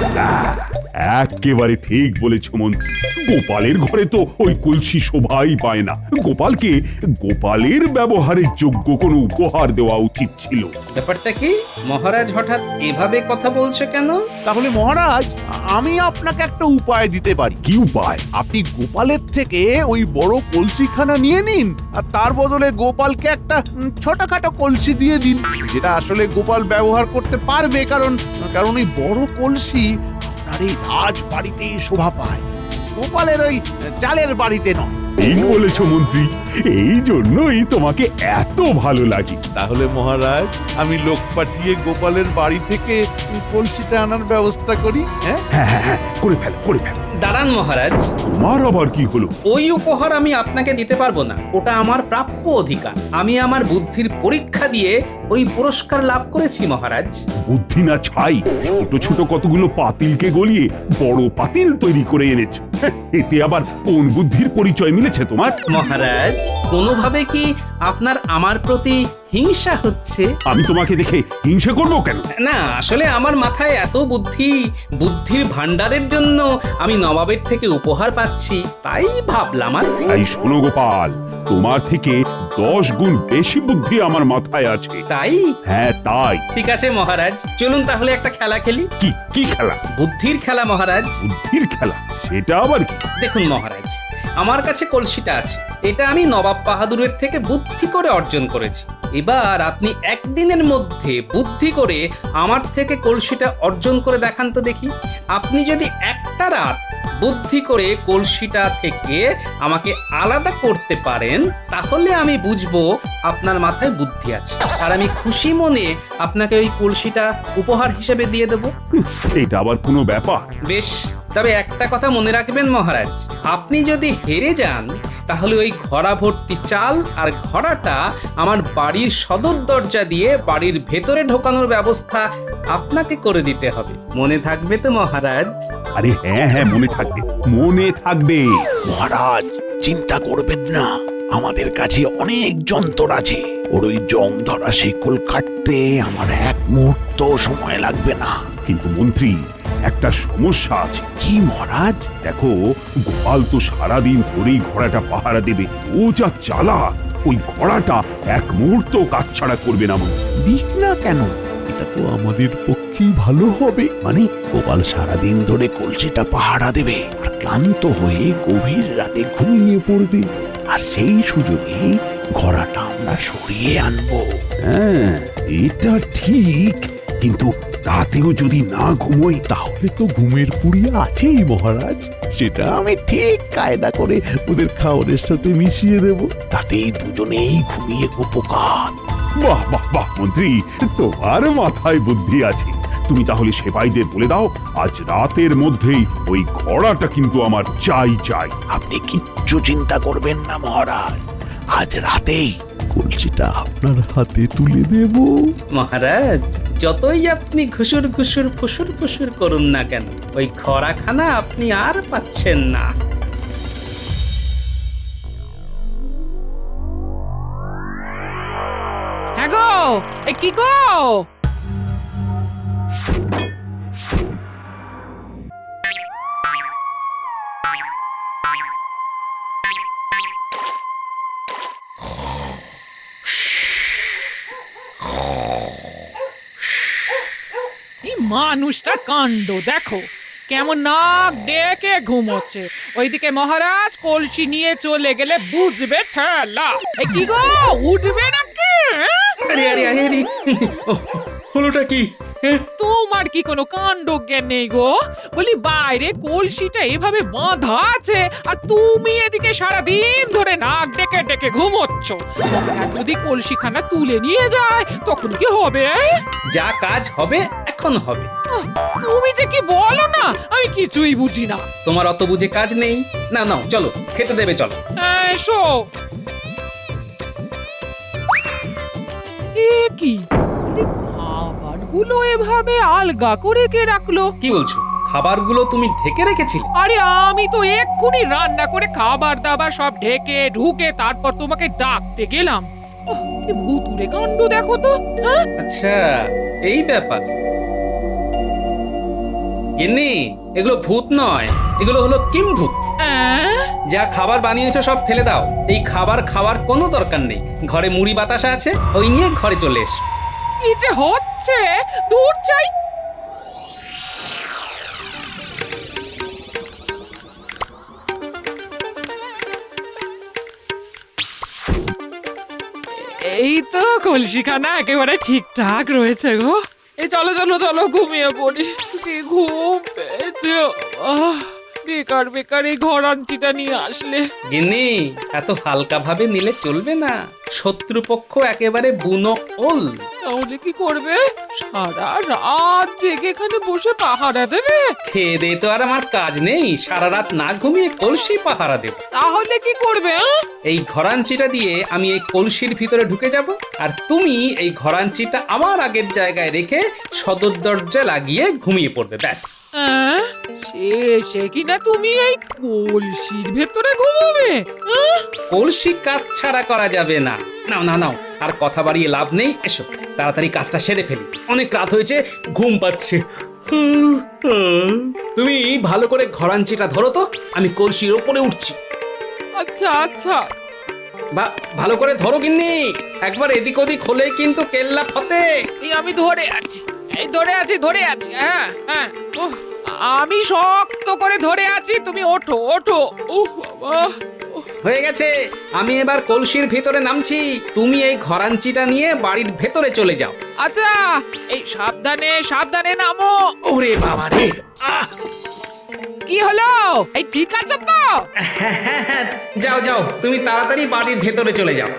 S3: একেবারে ঠিক বলেছ মন্ত্রী, গোপালের ঘরে তো ওই কলসি শোভাই পায় না। গোপালকে গোপালের ব্যবহারের যোগ্য কোনো উপহার দেওয়া উচিত ছিল।
S7: ব্যাপারটা কি মহারাজ, হঠাৎ এভাবে কথা বলছো কেন?
S6: তাহলে মহারাজ আমি আপনাকে একটা উপায় দিতে পারি।
S3: কি উপায়?
S6: আপনি গোপালের থেকে ওই বড় কলসিখানা নিয়ে নিন, আর তার বদলে গোপালকে একটা ছোটখাটো কলসি দিয়ে দিন, যেটা আসলে গোপাল ব্যবহার করতে পারবে। কারণ ওই বড় কলসি আপনার এই রাজবাড়িতেই শোভা পায়, গোপালের ওই চালের বাড়িতে নয়।
S3: ঠিক বলেছ মন্ত্রী, এই জন্যই তোমাকে এত ভালো লাগে।
S6: তাহলে মহারাজ আমি লোক পাঠিয়ে গোপালের বাড়ি থেকে কলসিটা আনার ব্যবস্থা করি।
S3: হ্যাঁ, করে ফেল, করে ফেল।
S7: দাঁড়ান মহারাজ,
S3: তোমার আবার কি হলো?
S7: ওই উপহার আমি আপনাকে দিতে পারবো না, ওটা আমার প্রাপ্য অধিকার। আমি আমার বুদ্ধির পরীক্ষা দিয়ে ওই পুরস্কার লাভ করেছি মহারাজ।
S3: বুদ্ধি না ছাই, ছোট ছোট কতগুলো পাতিলকে গলিয়ে বড় পাতিল তৈরি করে এনেছো। এতে আবার কোন বুদ্ধির পরিচয় মিলেছে তোমার?
S7: মহারাজ কোনোভাবে কি আপনার আমার প্রতি হিংসা হচ্ছে?
S3: আমি তোমাকে দেখে হিংসা করবো কেন?
S7: না আসলে আমার মাথায় এত বুদ্ধির ভান্ডারের জন্য আমি নবাবের থেকে উপহার পাচ্ছি, তাই ভাবলাম আর কি।
S3: তাই শোনো গোপাল, তোমার থেকে 10 গুণ বেশি বুদ্ধি আমার মাথায় আছে।
S7: তাই?
S3: হ্যাঁ তাই।
S7: ঠিক আছে মহারাজ, চলুন তাহলে একটা খেলা খেলি।
S3: কি খেলা?
S7: বুদ্ধির খেলা মহারাজ।
S3: বুদ্ধির খেলা? সেটা আবার কি?
S7: দেখুন মহারাজ, আমার কাছে কলসিটা আছে, এটা আমি নবাব বাহাদুরের থেকে বুদ্ধি করে অর্জন করেছি। এবার আপনি একদিনের মধ্যে বুদ্ধি করে আমার থেকে কলসিটা অর্জন করে দেখান তো দেখি। আপনি যদি একটা রাত বুদ্ধি করে কলসিটা থেকে আমাকে আলাদা করতে পারেন, তাহলে আমি বুঝবো আপনার মাথায় বুদ্ধি আছে, আর আমি খুশি মনে আপনাকে ওই কলসিটা উপহার হিসেবে দিয়ে দেব।
S3: এটা আবার কোনো ব্যাপার?
S7: বেশ, তবে একটা কথা মনে রাখবেন মহারাজ, আপনি যদি হেরে যান তাহলে ওই ঘড়া ভর্তি চাল আর ঘড়াটা আমার বাড়ির সদর দরজা দিয়ে বাড়ির ভেতরে ঢোকানোর ব্যবস্থা আপনাকে করে দিতে হবে। মনে থাকবে তো মহারাজ?
S3: আরে হ্যাঁ মনে থাকবে, মনে থাকবে।
S19: মহারাজ চিন্তা করবেন না, আমাদের কাছে অনেক যন্ত্র আছে। ওর ওই জং ধরা শিকল কাটতে আমার 1 মুহূর্ত সময় লাগবে না।
S3: কিন্তু মন্ত্রী, একটা সমস্যা আছে।
S19: কি মহারাজ?
S3: দেখো, গোপাল তো সারাদিন ধরেই ঘোড়াটা পাহারা দেবে। ও যা চালাক, ওই ঘোড়াটা 1 মুহূর্ত কাজ ছাড়া করবে না।
S19: দিক না কেন, এটা তো আমাদের পক্ষেই ভালো হবে। মানে গোপাল সারাদিন ধরে কলসিটা পাহারা দেবে আর ক্লান্ত হয়ে গভীর রাতে ঘুমিয়ে পড়বে, আর সেই সুযোগে ঘোড়াটা আমরা সরিয়ে আনবো।
S3: হ্যাঁ এটা ঠিক, কিন্তু রাতেও যদি না ঘুমোই
S19: তাহলে তো ঘুমের পুড়িয়া আছেই মহারাজ। সেটা আমি ঠিক কায়দা করে ওদের খাওয়ারের সাথে মিশিয়ে দেব, তাতেই দুজনেই ঘুমিয়ে উপকার।
S3: বাহ বাহ বাহ মন্ত্রী, তোমার মাথায় বুদ্ধি আছে। তুমি তাহলে সেপাইদের বলে দাও, আজ রাতের মধ্যেই ওই ঘোড়াটা কিন্তু আমার চাই।
S19: আপনি কিচ্ছু চিন্তা করবেন না মহারাজ, আজ রাতেই কলসিটা আপনার হাতে তুলে দেব।
S7: মহারাজ যতই আপনি ঘুষুর ঘুষুর ফুসুর ফুসুর করুন না কেন, ওই ঘোড়াখানা আপনি আর পাচ্ছেন না।
S5: হ্যাঁ গো, এ কি গো? এই মানুষটার কাণ্ড দেখো, কেমন নাক ডেকে ঘুমোচ্ছে। ওইদিকে মহারাজ কলসি নিয়ে চলে গেলে বুঝবে ঠেলা। এ কি গো, উঠবে নাকি?
S7: আরে আরে আরে আরে, হলোটা কি?
S5: তোমার কি কোনো কাণ্ড জ্ঞান নেই গো? বলি বাইরে কলসিটা এভাবে বাঁধা আছে আর তুমি এদিকে সারাদিন ধরে নাক ডেকে ডেকে ঘুমোচ্ছ। মহারাজ যদি কলসিখানা তুলে নিয়ে যায় তখন কি হবে?
S7: যা কাজ হবে এখন হবে।
S5: তুমি যে কি বলো না, আমি কিছুই বুঝি না।
S7: তোমার অত বুঝে কাজ নেই। না নাও চলো, খেতে দেবে চলো।
S5: এসো। এ কি, খাবারগুলো এভাবে আলগা করে কে রাখলো?
S7: কি বলছো? খাবারগুলো তুমি ঢেকে রেখেছিলে?
S5: আরে আমি তো এক্ষুনি রান্না করে খাবার দাবার সব ঢেকে ঢুকে তারপর তোমাকে ডাকতে গেলাম। কি ভুতুরে কাণ্ড দেখো তো।
S7: আচ্ছা এই ব্যাপার। গিন্নি, এগুলো ভূত নয়, এগুলো হলো কিম্ভূত। যা খাবার বানিয়েছো সব ফেলে দাও। এই খাবার খাওয়ার কোনো দরকার নেই। ঘরে মুড়ি বাতাসা আছে, ওই নিয়ে ঘরে চলে এসো।
S5: কি যে হচ্ছে, দূর চাই। এই তো কলসিখানা একেবারে ঠিকঠাক রয়েছে গো। এই চলো চলো চলো ঘুমিয়ে পড়ি, কি ঘুম পেয়েছে। বেকার বেকার এই ঘরান্তিটা নিয়ে আসলে।
S7: গিন্নি, এত হালকা ভাবে নিলে চলবে না। শত্রুপক্ষ একেবারে বুনো ওল।
S5: তাহলে কি করবে? সারা রাত জেগে এখানে বসে পাহারা দেবে?
S7: খেয়ে দে তো আর আমার কাজ নেই। সারা রাত না ঘুমিয়ে কলসি পাহারা দেব।
S5: তাহলে কি করবে?
S7: এই ঘরাঞ্চিটা দিয়ে আমি এই কলসির ভিতরে ঢুকে যাব, আর তুমি এই ঘরাঞ্চিটা আমার আগের জায়গায় রেখে সদর দরজা লাগিয়ে ঘুমিয়ে পড়বে। ব্যাস।
S5: সে কিনা তুমি এই কলসির ভেতরে ঘুমাবে?
S7: কলসি কাজ ছাড়া করা যাবে না। নাও নাও নাও, আর কথা বাড়িয়ে লাভ নেই, এসো তাড়াতাড়ি কাজটা সেরে ফেলি, অনেক রাত হয়েছে, ঘুম পাচ্ছে। তুমি ভালো করে ঘরাঞ্চিটা ধরো তো, আমি কলসির ওপরে উঠছি।
S5: আচ্ছা আচ্ছা।
S7: ভালো করে ধরো গিন্নি, একবার এদিক ওদিক হলে কিন্তু কেল্লা ফতে।
S5: এই আমি ধরে আছি, এই ধরে আছি। হ্যাঁ হ্যাঁ, ওহ, আমি শক্ত করে ধরে আছি, তুমি ওঠো ওঠো। উহ বাবা,
S7: হয়ে গেছে, আমি এবার কলসির ভেতরে নামছি, তুমি এই ঘরাঞ্চিটা নিয়ে বাড়ির ভেতরে চলে যাও।
S5: আচ্ছা, এই সাবধানে সাবধানে নামো।
S7: ওরে বাবা রে,
S5: কি হলো? এই ঠিক আছে তো?
S7: হ্যাঁ, যাও যাও, তুমি তাড়াতাড়ি বাড়ির ভেতরে চলে যাও।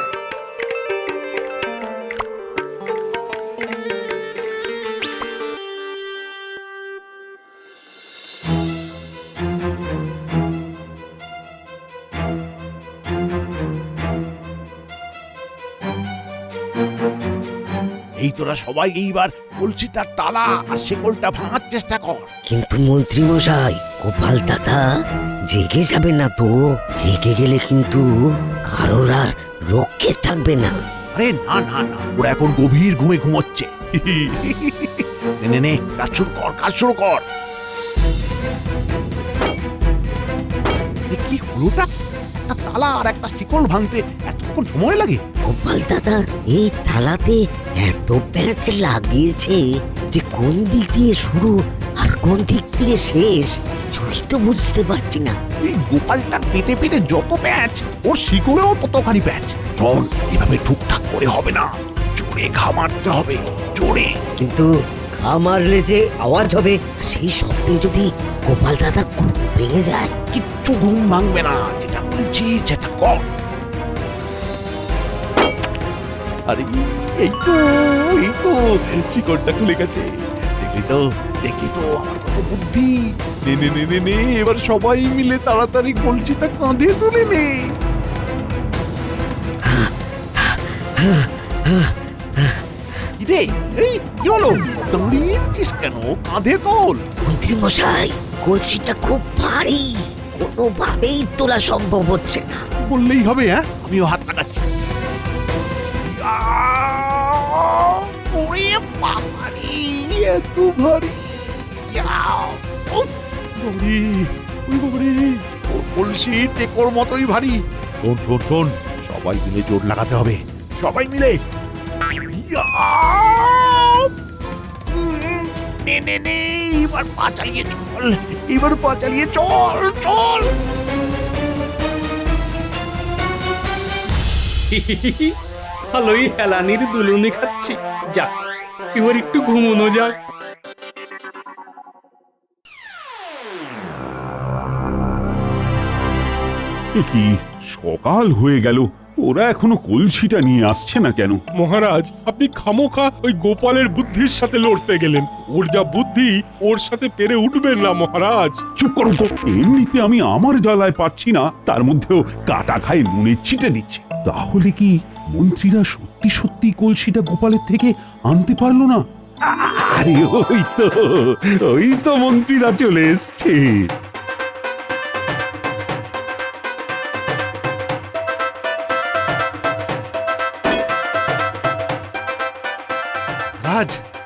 S19: এই তোরা সবাই এইবার কলসিটার তালা আর শেকলটা ভাঙার চেষ্টা কর।
S11: কিন্তু মন্ত্রী মশাই, গোপাল দাদা জেগে যাবে না তো? জেগে গেলে কিন্তু কারোর আর রক্ষে থাকবে না।
S19: আরে না না না, ওরা এখন গভীর ঘুমে ঘুমোচ্ছে। নে কাজ শুরু কর। কি হলোটা? একটা তালা আর একটা শিকল ভাঙতে এতক্ষণ সময় লাগে?
S11: গোপাল দাদা, এই তালাতে এত প্যাঁচ লাগিয়েছে যে কোন দিক দিয়ে শুরু আর কোন দিক দিয়ে শেষ কিছুই তো বুঝতে পারছি না।
S19: এই গোপালটার পেটে পেটে যত প্যাঁচ, ওর শিকলেও ততখানি প্যাঁচ। চল, এভাবে ঠুকঠাক করে হবে না, জোরে ঘা মারতে হবে, জোরে।
S11: কিন্তু ঘা মারলে যে আওয়াজ হবে, সেই শব্দে যদি গোপাল দাদা ঘুম ভেঙে যায়?
S19: কিচ্ছু ঘুম ভাঙবে না, যেটা বলছি সেটা কর। আরে এই তো শিকড়টা খুলে গেছে। দেখলি তো আমার কত বুদ্ধি। নে এবার সবাই মিলে তাড়াতাড়ি কলসিটা কাঁধে তুলে নে। কি রে, এই কি হলো? দাঁড়িয়ে আছিস কেন? কাঁধে তোল।
S11: মন্ত্রী মশাই, কলসিটা খুব ভারী, কোনোভাবেই তোলা সম্ভব হচ্ছে না।
S19: বললেই হবে? হ্যাঁ, আমিও হাত লাগাচ্ছি। ওরে বাবা রে, এত ভারী! কলসি টেকোর মতোই ভারী। শোন, সবাই মিলে জোর লাগাতে হবে, সবাই মিলে। নে এবার পা চালিয়ে চল।
S7: ভালোই হেলানির দুলুনি খাচ্ছি, যাক এবার একটু ঘুমোনো যাক।
S3: কি সকাল হয়ে গেল, ওরা এখনো কলসিটা নিয়ে আসছে না কেন?
S16: মহারাজ, আপনি খামোখা ওই গোপালের বুদ্ধির সাথে লড়তে গেলেন। ওর যা বুদ্ধি, ওর সাথে পেরে উঠবেন না মহারাজ।
S3: চুপ করো তো, এমনিতে আমি আমার জ্বালায় পাচ্ছি না, তার মধ্যেও কাটা খায় নুনের ছিটে দিচ্ছে। তাহলে কি মন্ত্রীরা সত্যি সত্যি কলসিটা গোপালের থেকে আনতে পারলো না? আরে ওই তো মন্ত্রীরা চলে এসছে।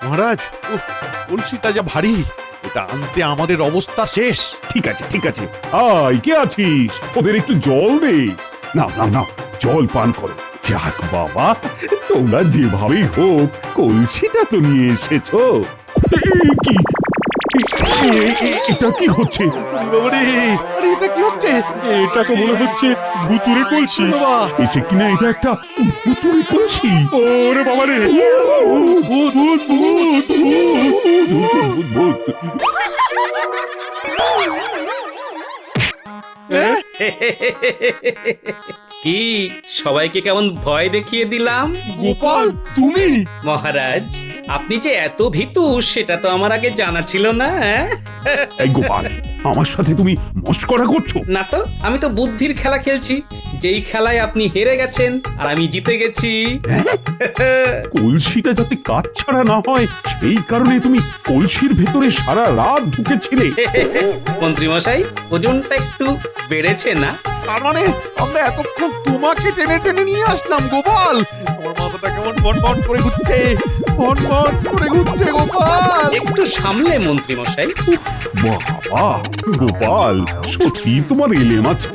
S19: মহারাজ, কলসিটা যা ভারী, এটা আনতে আমাদের অবস্থা শেষ।
S3: ঠিক আছে, আয় কে আছিস, ওদের একটু জল দে। না জল পান করো। যাক বাবা, তোমরা যেভাবেই হোক কলসিটা তো নিয়ে এসেছো। কি এটা কি হচ্ছে?
S19: এটা কি হচ্ছে?
S16: এটা তো মনে হচ্ছে ভুতুরে কলসি।
S3: এসে কিনা এটা একটা ভুতুরে কলসি।
S16: ওরে বাবা রে, ভূত।
S7: কি সবাইকে কেমন ভয় দেখিয়ে দিলাম?
S16: গোপাল, তুমি?
S7: মহারাজ, আপনি যে এত ভীতু সেটা তো আমার আগে জানা ছিল না।
S3: এই গোপাল, আমার সাথে তুমি মস্করা করছো?
S7: না তো, আমি তো বুদ্ধির খেলা খেলছি, যেই খেলায় আপনি হেরে গেছেন আর আমি জিতে গেছি।
S3: কলসিটা যাতে কাজ ছাড়া না হয় সেই কারণে তুমি কলসির ভেতরে সারা রাত ঢুকেছিলে।
S7: মন্ত্রী মশাই, ওজনটা একটু বেড়েছে না?
S6: তার মানে আমরা এতক্ষণ তোমাকে টেনে টেনে নিয়ে আসলাম গোপাল। তোমার মাথাটা কেমন বনবন করে ঘুরছে, বনবন করে ঘুরছে গোপাল।
S7: একটু সামলে মন্ত্রী মশাই।
S3: বাবা গোপাল, সত্যি তোমার এলেম আছে।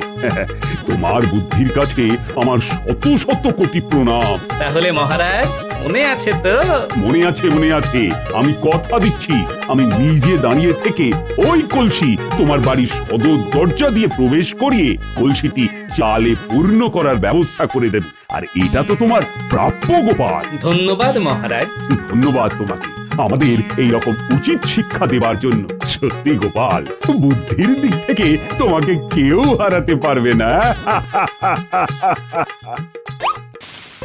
S3: তোমার বুদ্ধির কাছে আমার শত শত কোটি প্রণাম।
S7: তাহলে মহারাজ মনে আছে তো?
S3: মনে আছে, মনে আছে। আমি কথা দিচ্ছি, আমি নিজে দাঁড়িয়ে থেকে ওই কলসি তোমার বাড়ির সদর দরজা দিয়ে প্রবেশ করিয়ে কলসিটি চালে পূর্ণ করার ব্যবস্থা করে দেব। আর এটা তো তোমার প্রাপ্য গোপাল।
S7: ধন্যবাদ মহারাজ।
S3: ধন্যবাদ তোমাকে আমাদের এই রকম উচিত শিক্ষা দেবার জন্য। সত্যি গোপাল, বুদ্ধির দিক থেকে তোমাকে কেউ হারাতে পারবে না।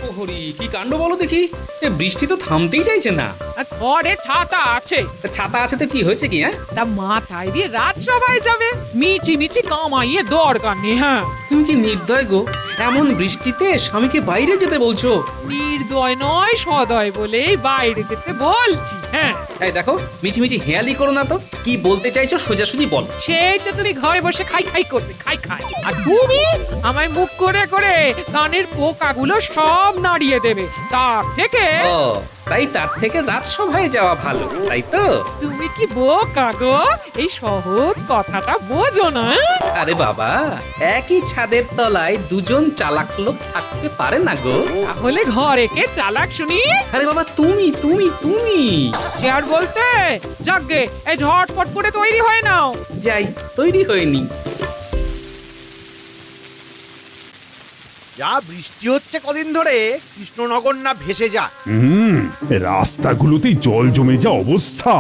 S7: ওহরি, কি কাণ্ড বলো দেখি, এ বৃষ্টি তো থামতেই চাইছে না।
S5: আর ঘরে ছাতা আছে।
S7: তা ছাতা আছে তো কি হয়েছে কি? হ্যাঁ,
S5: তা মাথায় দিয়ে রাজসভায় যাবে, মিচি মিচি কামাইয়ে দরকার নেই। হ্যাঁ,
S7: তুমি কি নির্দয় গো, এমন বৃষ্টিতে স্বামীকে বাইরে যেতে বলছো?
S5: নির্দয় নয় সদয় বলেই বাইরে যেতে বলছি। হ্যাঁ,
S7: এই দেখো, মিছিমিছি হেয়ালি করো না তো। কি বলতে চাইছো সোজাসুজি বল।
S5: সেই তো তুমি ঘরে বসে খাই খাই করবে, খাই খাই, আর তুমি আমায় মুখ করে করে কানের পোকাগুলো সব নাড়িয়ে দেবে। তার থেকে
S7: ও, তাই তার থেকে রাজসভায় যাওয়া ভালো, তাই তো?
S5: তুমি কি বোকা গো, এই সহজ কথাটা বোঝো না?
S7: আরে বাবা, একই ছাদের তলায় দুজন চালাক লোক থাকতে পারে না গো।
S5: তাহলে ঘরে কে চালাক শুনি?
S7: আরে বাবা, তুমি তুমি তুমি।
S5: কে আর বলতে? যাগ্গে, এই ঝটপট করে তৈরি হয়ে নাও।
S7: যাই, তৈরি হয়নি।
S6: যা বৃষ্টি হচ্ছে কদিন ধরে, কৃষ্ণনগর না ভেসে যা।
S3: রাস্তাগুলোতে জল জমে যা অবস্থা,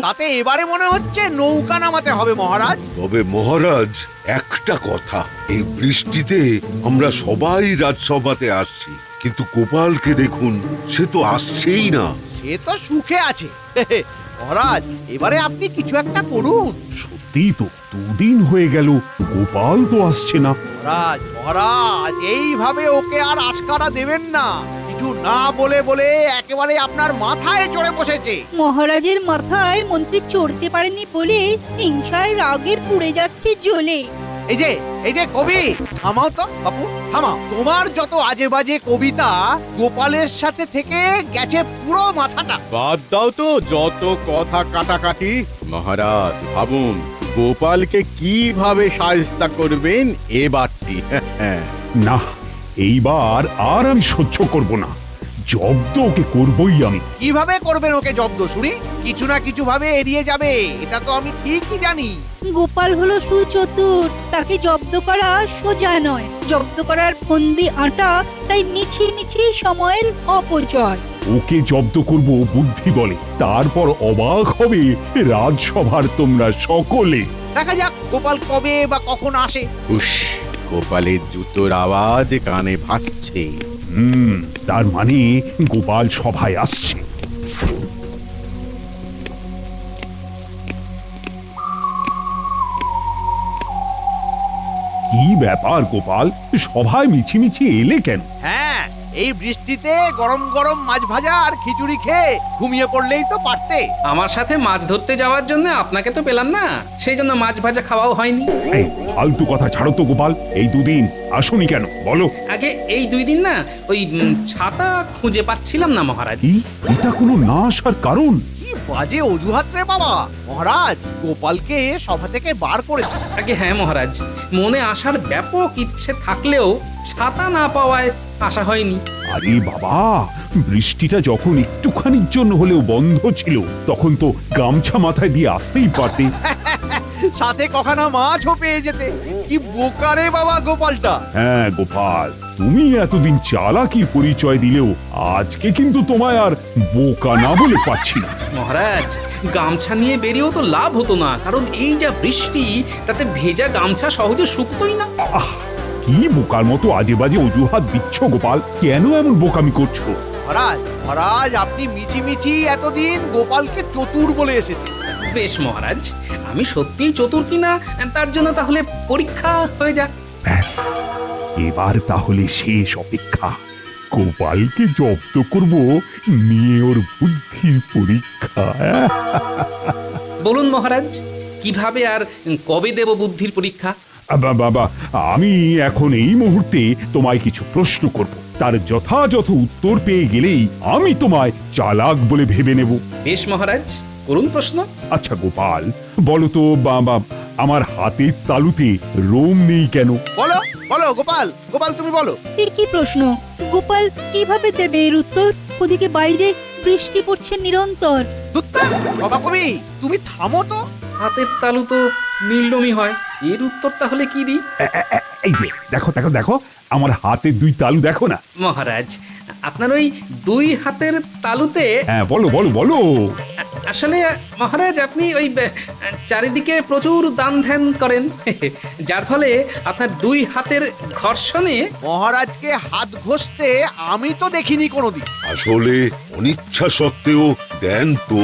S3: তাতে
S6: এবারে মনে হচ্ছে নৌকা নামাতে হবে মহারাজ।
S1: তবে মহারাজ, একটা কথা, এই বৃষ্টিতে আমরা সবাই রাজসভাতে আসছি, কিন্তু গোপালকে দেখুন, সে তো আসছেই না।
S6: সে তো সুখে আছে। মহারাজ, এবারে আপনি কিছু একটা করুন।
S3: সত্যি তো, দুদিন হয়ে গেল গোপাল তো আসছে না।
S6: মহারাজ, মহারাজ, এইভাবে ওকে আর আশকারা দেবেন না। কিছু না বলে বলে একেবারে আপনার মাথায় চড়ে বসেছে।
S9: মহারাজের মাথায় মন্ত্রী চড়তে পারেনি বলে হিংসায় রাগে পুড়ে যাচ্ছে জ্বলে।
S6: এই যে কবি, থামাও তো বাপু, থামাও। তোমার যত আজে বাজে কবিতা গোপালের সাথে থেকে গেছে পুরো মাথাটা।
S12: বাদ দাও তো যত কথা কাটাকাটি। মহারাজ ভাবুন, গোপালকে কিভাবে সাজতা করবেন এবারটি।
S3: না, এইবার আর আমি সহ্য করব না। জব্দ ওকে করবই আমি।
S6: কিভাবে করবেন ওকে জব্দ শুনি? কিছু না কিছু ভাবে এড়িয়ে যাবে, এটা তো আমি ঠিকই জানি।
S9: গোপাল হলো সুচতুর, তাকে জব্দ করা সোজা নয়। জব্দ করার ফন্দি আটা, তাই মিছি মিছি সময়ের অপচয়।
S3: ওকে জব্দ করব বুদ্ধি বলে, তারপর অবাক হবে রাজসভার তোমরা সকলে।
S6: দেখা যাক গোপাল কবে বা কখন আসে।
S12: উস, গোপালের জুতোর আওয়াজ কানে ভাসছে।
S3: তার মানে গোপাল সভায় আসছে। কি ব্যাপার গোপাল, সভায় মিছিমিছি এলে কেন?
S6: হ্যাঁ, এই বৃষ্টিতে গরম গরম মাছ ভাজা আর খিচুড়ি খেয়ে ঘুমিয়ে পড়লেই তো পারতে।
S7: আমার সাথে মাছ ধরতে যাওয়ার জন্য আপনাকে তো পেলাম না, সেই জন্য মাছ ভাজা খাওয়াও হয়নি।
S3: এই ফালতু কথা ছাড়ো তো গোপাল, এই দুদিন আসুনি কেন বলো?
S7: আগে এই 2 দিন না, ওই ছাতা খুঁজে পাচ্ছিলাম না মহারাজ।
S3: এটা কোনো না আসার কারণ?
S6: কি বাজে অজুহাত রে বাবা। মহারাজ, গোপালকে সভা থেকে বার করে দিন।
S7: আগে হ্যাঁ মহারাজ, মনে আসার ব্যাপক ইচ্ছে থাকলেও ছাতা না পাওয়ায় আসা হয়নি।
S3: আরে বাবা, বৃষ্টিটা যখন একটুখানির জন্য হলেও বন্ধ ছিল, তখন তো গামছা মাথায় দিয়ে আসতেই পারতে।
S6: সাথে কখানা মাছও পেয়ে যেতে। কি বোকা রে বাবা গোপালটা।
S3: হ্যাঁ গোপাল, তুমি এতদিন চালাকির পরিচয় দিলেও আজকে কিন্তু তোমায় আর বোকা না বলে পাচ্ছি না।
S7: মহারাজ, গামছা নিয়ে বেরিয়েও তো লাভ হতো না, কারণ এই যা বৃষ্টি, তাতে ভেজা গামছা সহজে শুকতোই না।
S3: কি বোকার মতো আজে বাজে অজুহাত দিচ্ছ গোপাল, কেন এমন বোকামি করছো?
S6: মহারাজ, মহারাজ, আপনি মিছি মিছি এতদিন গোপালকে চতুর বলে এসেছেন।
S7: বেশ মহারাজ, আমি সত্যিই চতুর কিনা তার জন্য তাহলে পরীক্ষা হয়ে যাক।
S3: ব্যাস, এবার তাহলে শেষ অপেক্ষা। গোপালকে জব্দ করব, নিয়ে ওর বুদ্ধির পরীক্ষা।
S7: বলুন মহারাজ, কিভাবে আর কবে দেব বুদ্ধির পরীক্ষা?
S3: বাবা, আমি এখন এই মুহূর্তে তোমায় কিছু প্রশ্ন করব, তার যথাযথ উত্তর পেয়ে গেলেই আমি তোমায় চালাক বলে ভেবে নেব।
S7: বেশ মহারাজ, করুন প্রশ্ন।
S3: আচ্ছা গোপাল, বলো তো বাবা, আমার হাতের তালুতে রোম নেই কেন?
S6: বলো বলো গোপাল, গোপাল তুমি বলো।
S9: কি প্রশ্ন? গোপাল কিভাবে দেবে এর উত্তর? ওদিকে বাইরে বৃষ্টি পড়ছে নিরন্তর।
S6: সভাকবি, তুমি থামো তো।
S7: হাতের তালু তো নীলনমি হয়, এর উত্তর তাহলে কি দিই?
S3: এই যে দেখো দেখো দেখো, আমার হাতের দুই তালু দেখো না।
S7: মহারাজ, আপনার ওই দুই হাতের তালুতে
S3: হ্যাঁ বলো বলো বলো।
S7: আসলে মহারাজ, আপনি ওই চারিদিকে প্রচুর দান ধ্যান করেন, যার ফলে আপনার দুই হাতের ঘর্ষণে
S6: মহারাজকে হাত ঘষতে আমি তো দেখিনি কোনোদিন।
S1: আসলে অনিচ্ছা সত্ত্বেও দেন তো,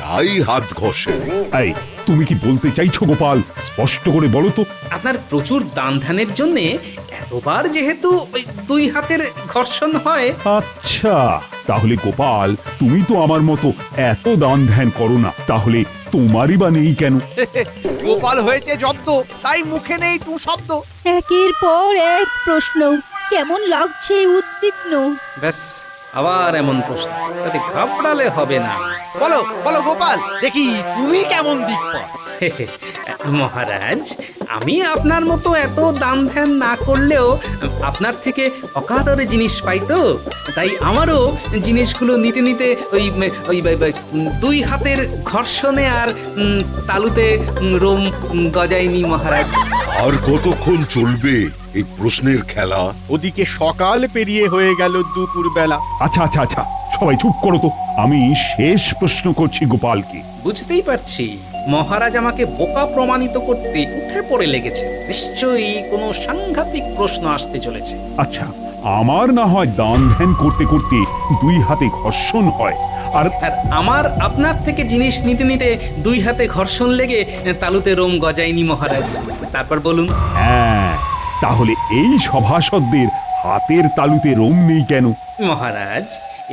S1: তাই হাত ঘষে।
S3: এই, তুমি কি বলতে চাইছো গোপাল? স্পষ্ট করে বলো তো।
S7: আপনার প্রচুর দান ধ্যানের জন্য এতবার যেহেতু ওই দুই হাতের ঘর্ষণ হয়।
S3: আচ্ছা, তাহলে গোপাল, তুমি তো আমার মতো এত দান ধ্যান করো না, তাহলে তোমারই বা নেই কেন?
S6: গোপাল হয়েছে জব্দ, তাই মুখে নেই টু শব্দ।
S9: একের পর এক প্রশ্ন, কেমন লাগছে উদ্বিগ্ন।
S7: ব্যাস, আবার এমন প্রশ্ন, তাতে ঘাবড়ালে হবে না।
S6: বলো বলো গোপাল, দেখি তুমি কেমন দিক পাও।
S7: মহারাজ, আমি আপনার মতো এত দান ধ্যান না করলেও আপনার থেকে অকাতরে জিনিস পাই তো, তাই আমারও জিনিসগুলো নিতে নিতে ওই ওই দুই হাতের ঘর্ষণে আর তালুতে রোম গজায়নি মহারাজ।
S1: আর কতক্ষণ চলবে এই প্রশ্নের খেলা?
S12: ওদিকে সকাল পেরিয়ে হয়ে গেল দুপুর বেলা।
S3: আচ্ছা আচ্ছা আচ্ছা, সবাই চুপ করো তো, আমি শেষ প্রশ্ন করছি গোপালকে।
S7: বুঝতেই পারছি মহারাজ আমাকে বোকা প্রমাণিত করতে উঠে পড়ে লেগেছে। নিশ্চয়ই কোনো সাংঘাতিক প্রশ্ন আসতে চলেছে।
S3: আচ্ছা, আমার না হয় দান ধ্যান করতে করতে দুই হাতে ঘর্ষণ হয়, আর
S7: আমার আপনার থেকে জিনিস নিতে নিতে দুই হাতে ঘর্ষণ লেগে তালুতে রোম গজায়নি মহারাজ। তারপর বলুন।
S3: হ্যাঁ, তাহলে এই সভাসদদের হাতের তালুতে রোম নেই কেন?
S7: মহারাজ,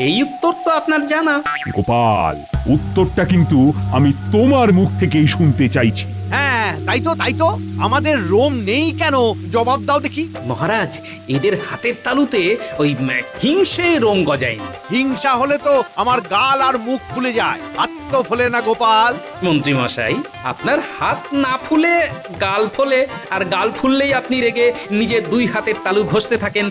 S7: এই উত্তর তো আপনার জানা।
S3: গোপাল, উত্তরটা কিন্তু আমি তোমার মুখ থেকেই শুনতে চাইছি।
S6: হ্যাঁ, তাই তো আমাদের রোম নেই কেন, জবাব দাও দেখি।
S7: মহারাজ, এদের হাতের তালুতে ওই হিংসে রোম গজায়নি।
S6: হিংসা হলে তো আমার গাল আর মুখ ফুলে যায়, হাত তো ফোলে না গোপাল।
S7: মন্ত্রী মশাই, আপনার হাত না ফুলে গাল ফোলে, আর গাল ফুললেই আপনি রেগে নিজের দুই হাতের তালু ঘষতে থাকেন,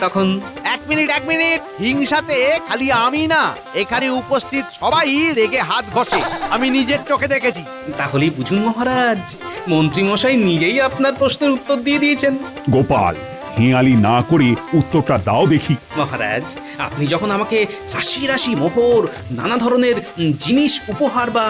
S7: তখন।
S6: এক মিনিট, হিংসাতে খালি আমি না, এখানে উপস্থিত সবাই রেগে হাত ঘষে, আমি নিজের চোখে দেখেছি।
S7: তাহলেই বুঝুন মহারাজ, মন্ত্রী মশাই নিজেই আপনার প্রশ্নের উত্তর দিয়ে দিয়েছেন।
S3: গোপাল, হেঁয়ালি না করে উত্তরটা দাও দেখি।
S7: মহারাজ, আপনি যখন আমাকে রাশি রাশি মোহর, নানা ধরনের জিনিস উপহার বা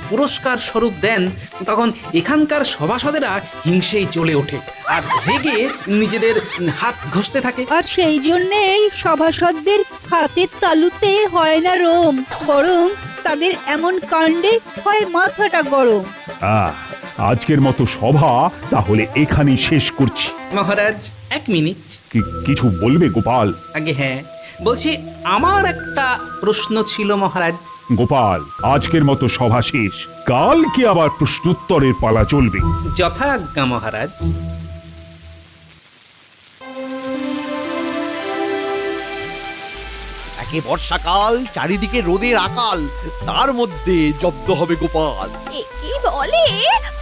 S7: পুরস্কার স্বরূপ দেন, তখন এখানকার সভাসদেরা হিংসেই জ্বলে ওঠে আর রেগে নিজেদের হাত ঘষতে থাকে।
S9: আর সেই জন্যেই সভাসদদের হাতের তালুতে হয় না রোম, বরং তাদের এমন কাণ্ডে হয় মাথাটা গরম।
S3: আজকের মতো সভা তাহলে এখানেই শেষ করছি।
S7: মহারাজ, এক মিনিট।
S3: কিছু বলবে গোপাল?
S7: আগে হ্যাঁ, বলছি আমার একটা প্রশ্ন ছিল মহারাজ।
S3: গোপাল, আজকের মতো সভা শেষ, কালকে আবার প্রশ্নোত্তরের পালা চলবে।
S7: যথাজ্ঞা মহারাজ।
S6: একে বর্ষাকাল, চারিদিকে রোদের আকাল, তার মধ্যে জব্দ হবে গোপাল।
S10: কি বলে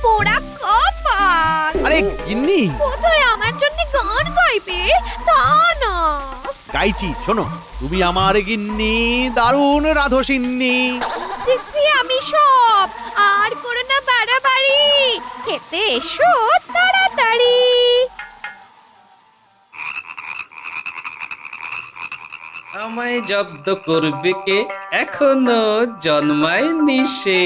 S10: পোড়া কপাল!
S6: আরে গিন্নি,
S10: কোথায় আমার জন্য গান গাইবে? তা না,
S6: গাইছি, শোনো। তুমি আমার গিন্নি, দারুণ রাধসিন্নি।
S10: বুঝেছি আমি সব, আর করো না বাড়াবাড়ি, খেতে এসো তাড়াতাড়ি।
S7: আমায় জব্দ করবে কে, এখনো জন্মায়নি সে।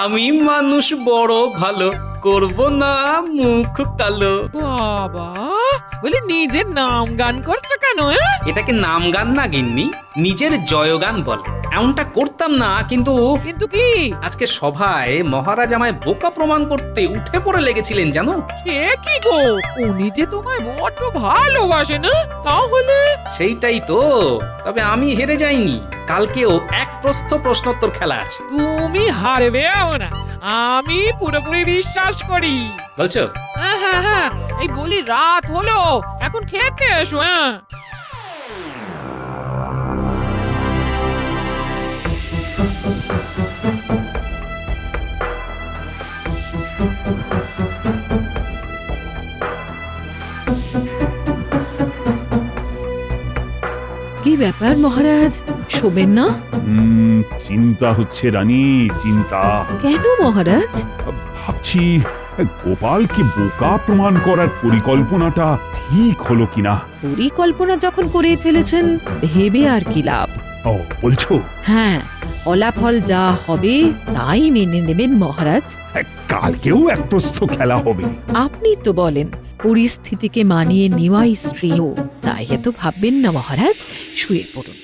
S7: আমি মানুষ বড় ভালো, করব না মুখ কালো।
S5: বাবা, বলি নিজের নাম গান করছো কেন?
S7: এটাকে নাম গান না গিন্নি, নিজের জয়গান বলে। এমনটা করতাম না, কিন্তু
S5: কিন্তু কি
S7: আজকে সভায় মহারাজ আমায় বোকা প্রমাণ করতে উঠে পড়ে লেগেছিলেন জানো।
S5: সে কি গো, উনি যে তোমায় বড্ড ভালোবাসে না? তাহলে
S7: সেইটাই তো, তবে আমি হেরে যাইনি। কালকেও এক প্রশ্নোত্তর খেলা আছে।
S5: তুমি হারবেও না, আমি পুরোপুরি বিশ্বাস করি।
S7: বলছো?
S5: হ্যাঁ হ্যাঁ হ্যাঁ, এই বলি রাত হলো, এখন খেতে এসো। হ্যাঁ,
S14: কি ব্যাপার মহারাজ, শোবেন না?
S3: চিন্তা হচ্ছে রানী, চিন্তা।
S14: কেন মহারাজ?
S3: ভাবছি গোপালকে বোকা প্রমাণ করার পরিকল্পনাটা ঠিক হলো কিনা।
S14: পরিকল্পনা যখন করে ফেলেছেন, ভেবে আর কি লাভ?
S3: ও বলছো?
S14: হ্যাঁ, ফলাফল যা হবে তাই মেনে নেবেন মহারাজ।
S3: কালকেও এক প্রস্থ খেলা হবে।
S14: আপনি তো বলেন পরিস্থিতিকে মানিয়ে নেওয়াই শ্রেয়, তাই এত ভাববেন না মহারাজ, শুয়ে পড়ুন।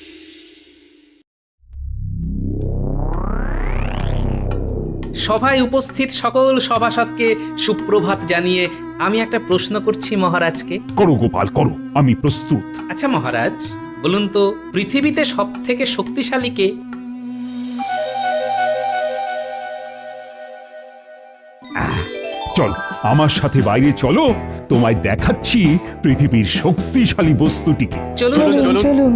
S7: সভায় উপস্থিত সকল সভাসদকে সুপ্রভাত জানিয়ে আমি একটা প্রশ্ন করছি মহারাজকে।
S3: করো গোপাল, করো, আমি প্রস্তুত।
S7: আচ্ছা মহারাজ, বলুন তো পৃথিবীতে সব থেকে শক্তিশালী কে?
S3: চল আমার সাথে বাইরে চলো, তোমায় দেখাচ্ছি পৃথিবীর শক্তিশালী বস্তুটিকে।
S7: চলুন
S8: চলুন।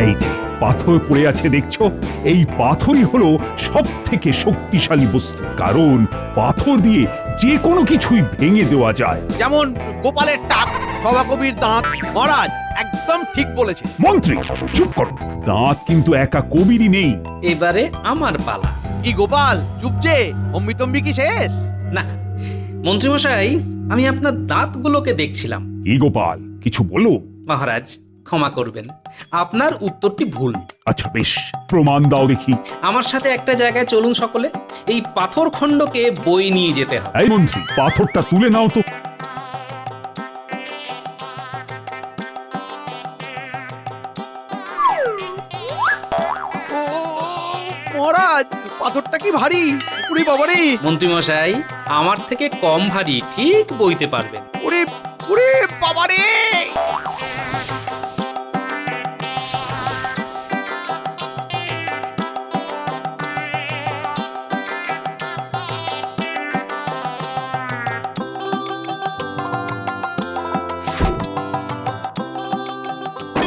S3: এই যে পাথর পড়ে আছে দেখছো, এই পাথরই হলো সব থেকে শক্তিশালী বস্তু, কারণ পাথর দিয়ে যে কোনো কিছুই ভেঙে দেওয়া যায়।
S6: যেমন গোপালের টাক, সভাকবির দাঁত। মহারাজ একদম ঠিক বলেছে।
S3: মন্ত্রী চুপ করো, দাঁত কিন্তু একা কবিরই নেই।
S7: এবারে আমার পালা।
S6: কি গোপাল, চুপ যে, অম্বিতম্বি কি শেষ?
S7: না মন্ত্রীমশাই, আমি আপনার দাঁতগুলোকে দেখছিলাম।
S3: কি গোপাল, কিছু বলো।
S7: মহারাজ ক্ষমা করবেন, আপনার উত্তরটি ভুল।
S3: আচ্ছা বেশ, প্রমাণ দাও দেখি।
S7: আমার সাথে একটা জায়গায় চলুন সকলে, এই পাথর খণ্ডকে বই নিয়ে যেতে হবে।
S3: এই মন্ত্রী, পাথরটা তুলে নাও তো।
S6: মহারাজ পাথরটা কি ভারী! উড়ি বাবারে!
S7: মন্ত্রীমশাই, আমার থেকে কম ভারী, ঠিক বইতে পারবেন।
S6: উড়ি উড়ি বাবারে!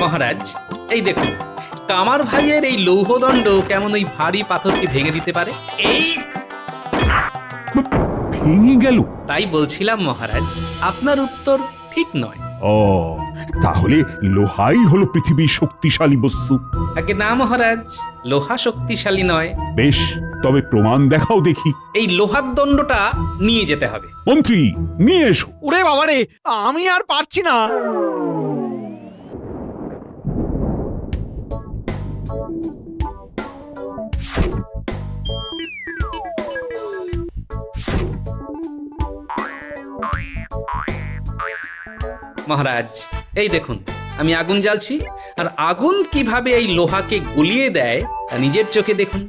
S7: মহারাজ এই দেখুন, কামার ভাইয়ের এই লৌহদণ্ড কেমন ওই ভারী পাথরকে ভেঙে দিতে পারে। এই
S3: ভেঙে গেল।
S7: তাই বলছিলাম মহারাজ, আপনার উত্তর ঠিক নয়।
S3: ও, তাহলে লোহাই হলো পৃথিবীর শক্তিশালী বস্তু?
S7: আগে না মহারাজ, লোহা শক্তিশালী নয়।
S3: বেশ, তবে প্রমাণ দেখাও দেখি।
S7: এই লোহার দণ্ডটা নিয়ে যেতে হবে।
S3: মন্ত্রী নিয়ে এসো।
S6: উড়ে বাবারে, আমি আর পারছি না।
S7: মহারাজ এই দেখুন, আমি আগুন জ্বালছি, আর আগুন কিভাবে এই লোহাকে গলিয়ে দেয় তা নিজের চোখে দেখুন।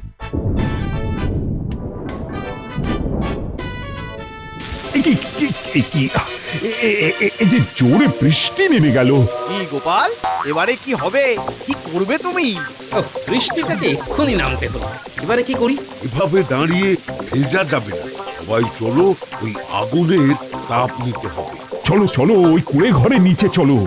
S3: এই যে জোরে বৃষ্টি নেমে গেল।
S6: কি গোপাল, এবারে কি হবে? কি করবে তুমি?
S7: বৃষ্টিটাকে এক্ষুনি নামতে হলো, এবারে কি করি?
S1: এভাবে দাঁড়িয়ে ভেজা যাবে না, সবাই চলো, ওই আগুনের তাপ নিতে হবে।
S3: চলো চলো, ওই কুড়ে ঘরে নিচে চলো।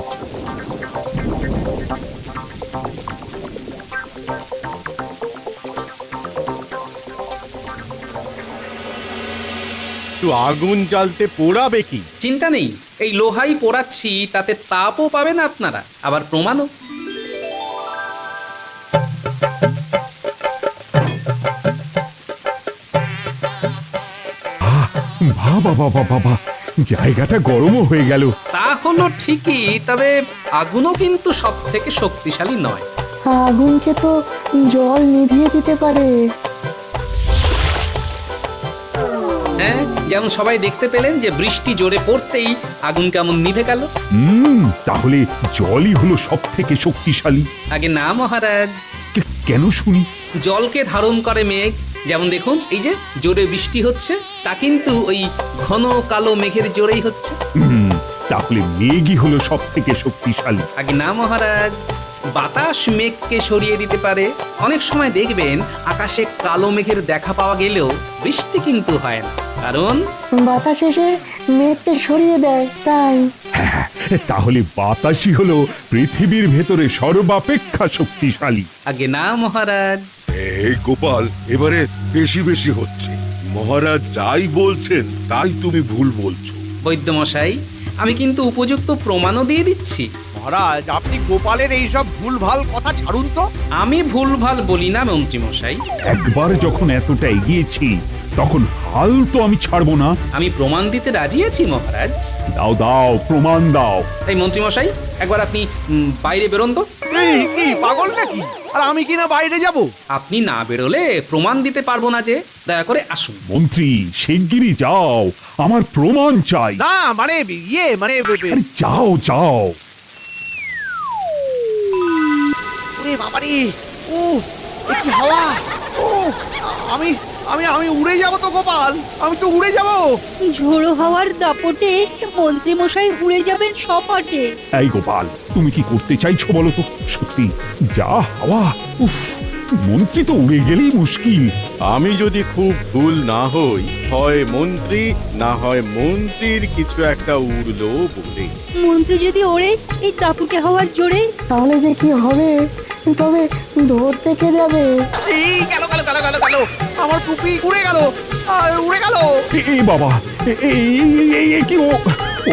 S12: তো আগুন জ্বালতে পোড়াবে কি?
S7: চিন্তা নেই, এই লোহাই পোড়াচ্ছি, তাতে তাপও পাবেন আপনারা, আবার প্রমাণও।
S3: বাবা বাবা বাবা, জায়গাটা গরমও হয়ে গেল।
S7: তা হলো কথাগুলো ঠিকই, তবে আগুনও কিন্তু সব থেকে শক্তিশালী নয়।
S8: আগুনকে তো জল নিভিয়ে দিতে পারে।
S7: হ্যাঁ, যেমন সবাই দেখতে পেলেন যে বৃষ্টি জোরে পড়তেই আগুন কেমন নিভে গেল।
S3: তাহলে জলই হলো সব থেকে শক্তিশালী।
S7: আগে না মহারাজ।
S3: কেন শুনি?
S7: জলকে ধারণ করে মেঘ। যেমন দেখুন, এই যে জোরে বৃষ্টি হচ্ছে, তা কিন্তু ওই ঘন কালো মেঘের জোরেই হচ্ছে।
S3: তাহলে মেঘই হলো সব থেকে শক্তিশালী।
S7: আগে না মহারাজ, বাতাস মেঘকে সরিয়ে দিতে পারে। অনেক সময় দেখবেন আকাশে কালো মেঘের দেখা পাওয়া গেলেও বৃষ্টি কিন্তু হয় না, কারণ
S8: বাতাস এসে মেঘকে সরিয়ে দেয়, তাই।
S3: তাহলে বাতাসই হলো পৃথিবীর ভেতরে সর্বাপেক্ষা শক্তিশালী।
S7: আগে না মহারাজ।
S1: এই গোপাল, এবারে বেশি বেশি হচ্ছে। মহারাজ যাই বলছেন তাই তুমি ভুল বলছো।
S7: বৈদ্যমশাই, আমি কিন্তু উপযুক্ত প্রমাণও দিয়ে দিচ্ছি।
S6: মহারাজ, আপনি গোপালের এইসব ভুলভাল কথা ছাড়ুন তো।
S7: আমি ভুলভাল বলি না মন্ত্রীমশাই।
S3: একবার যখন এতটা এগিয়েছি তখন হাল তো আমি ছাড়বো না।
S7: আমি প্রমাণ দিতে রাজি আছি মহারাজ।
S3: দাও দাও, প্রমাণ দাও।
S7: এই মন্ত্রীমশাই, একবার আপনি বাইরে বেরোন তো।
S6: কি পাগল নাকি? আর আমি কি না বাইরে যাব?
S7: আপনি না বেরোলে প্রমাণ দিতে পারবো না, যে দয়া করে আসুন।
S3: মন্ত্রী, শিগগিরই যাও, আমার প্রমাণ চাই।
S6: না মানে
S3: আরে যাও যাও।
S6: ওরে বাবারে, ও কি হাওয়া! ও আমি আমি আমি উড়ে যাব তো গোপাল, আমি তো উড়ে যাব।
S9: ঝোড়ো হাওয়ার দাপটে মন্ত্রী মশাই উড়ে যাবেন সপাটে।
S3: এই গোপাল, তুমি কি করতে চাইছো বলো তো? সত্যি যা হাওয়া! উফ, মন্ত্রী তো উড়ে গেলেই মুশকিল।
S12: আমি যদি খুব ভুল না হই, হয় মন্ত্রী না হয় মন্ত্রীর কিছু একটা উড়লো বলে।
S9: মন্ত্রী যদি ওড়ে এই দাপুটে হাওয়ার জোরে,
S8: তাহলে যে কি হবে? তবে ধরতে কে যাবে?
S6: এই গেল গেল গেল গেল গেল, আমার টুপি উড়ে গেল, উড়ে গেল।
S3: এই বাবা, এই কি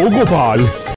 S3: ও গোপাল!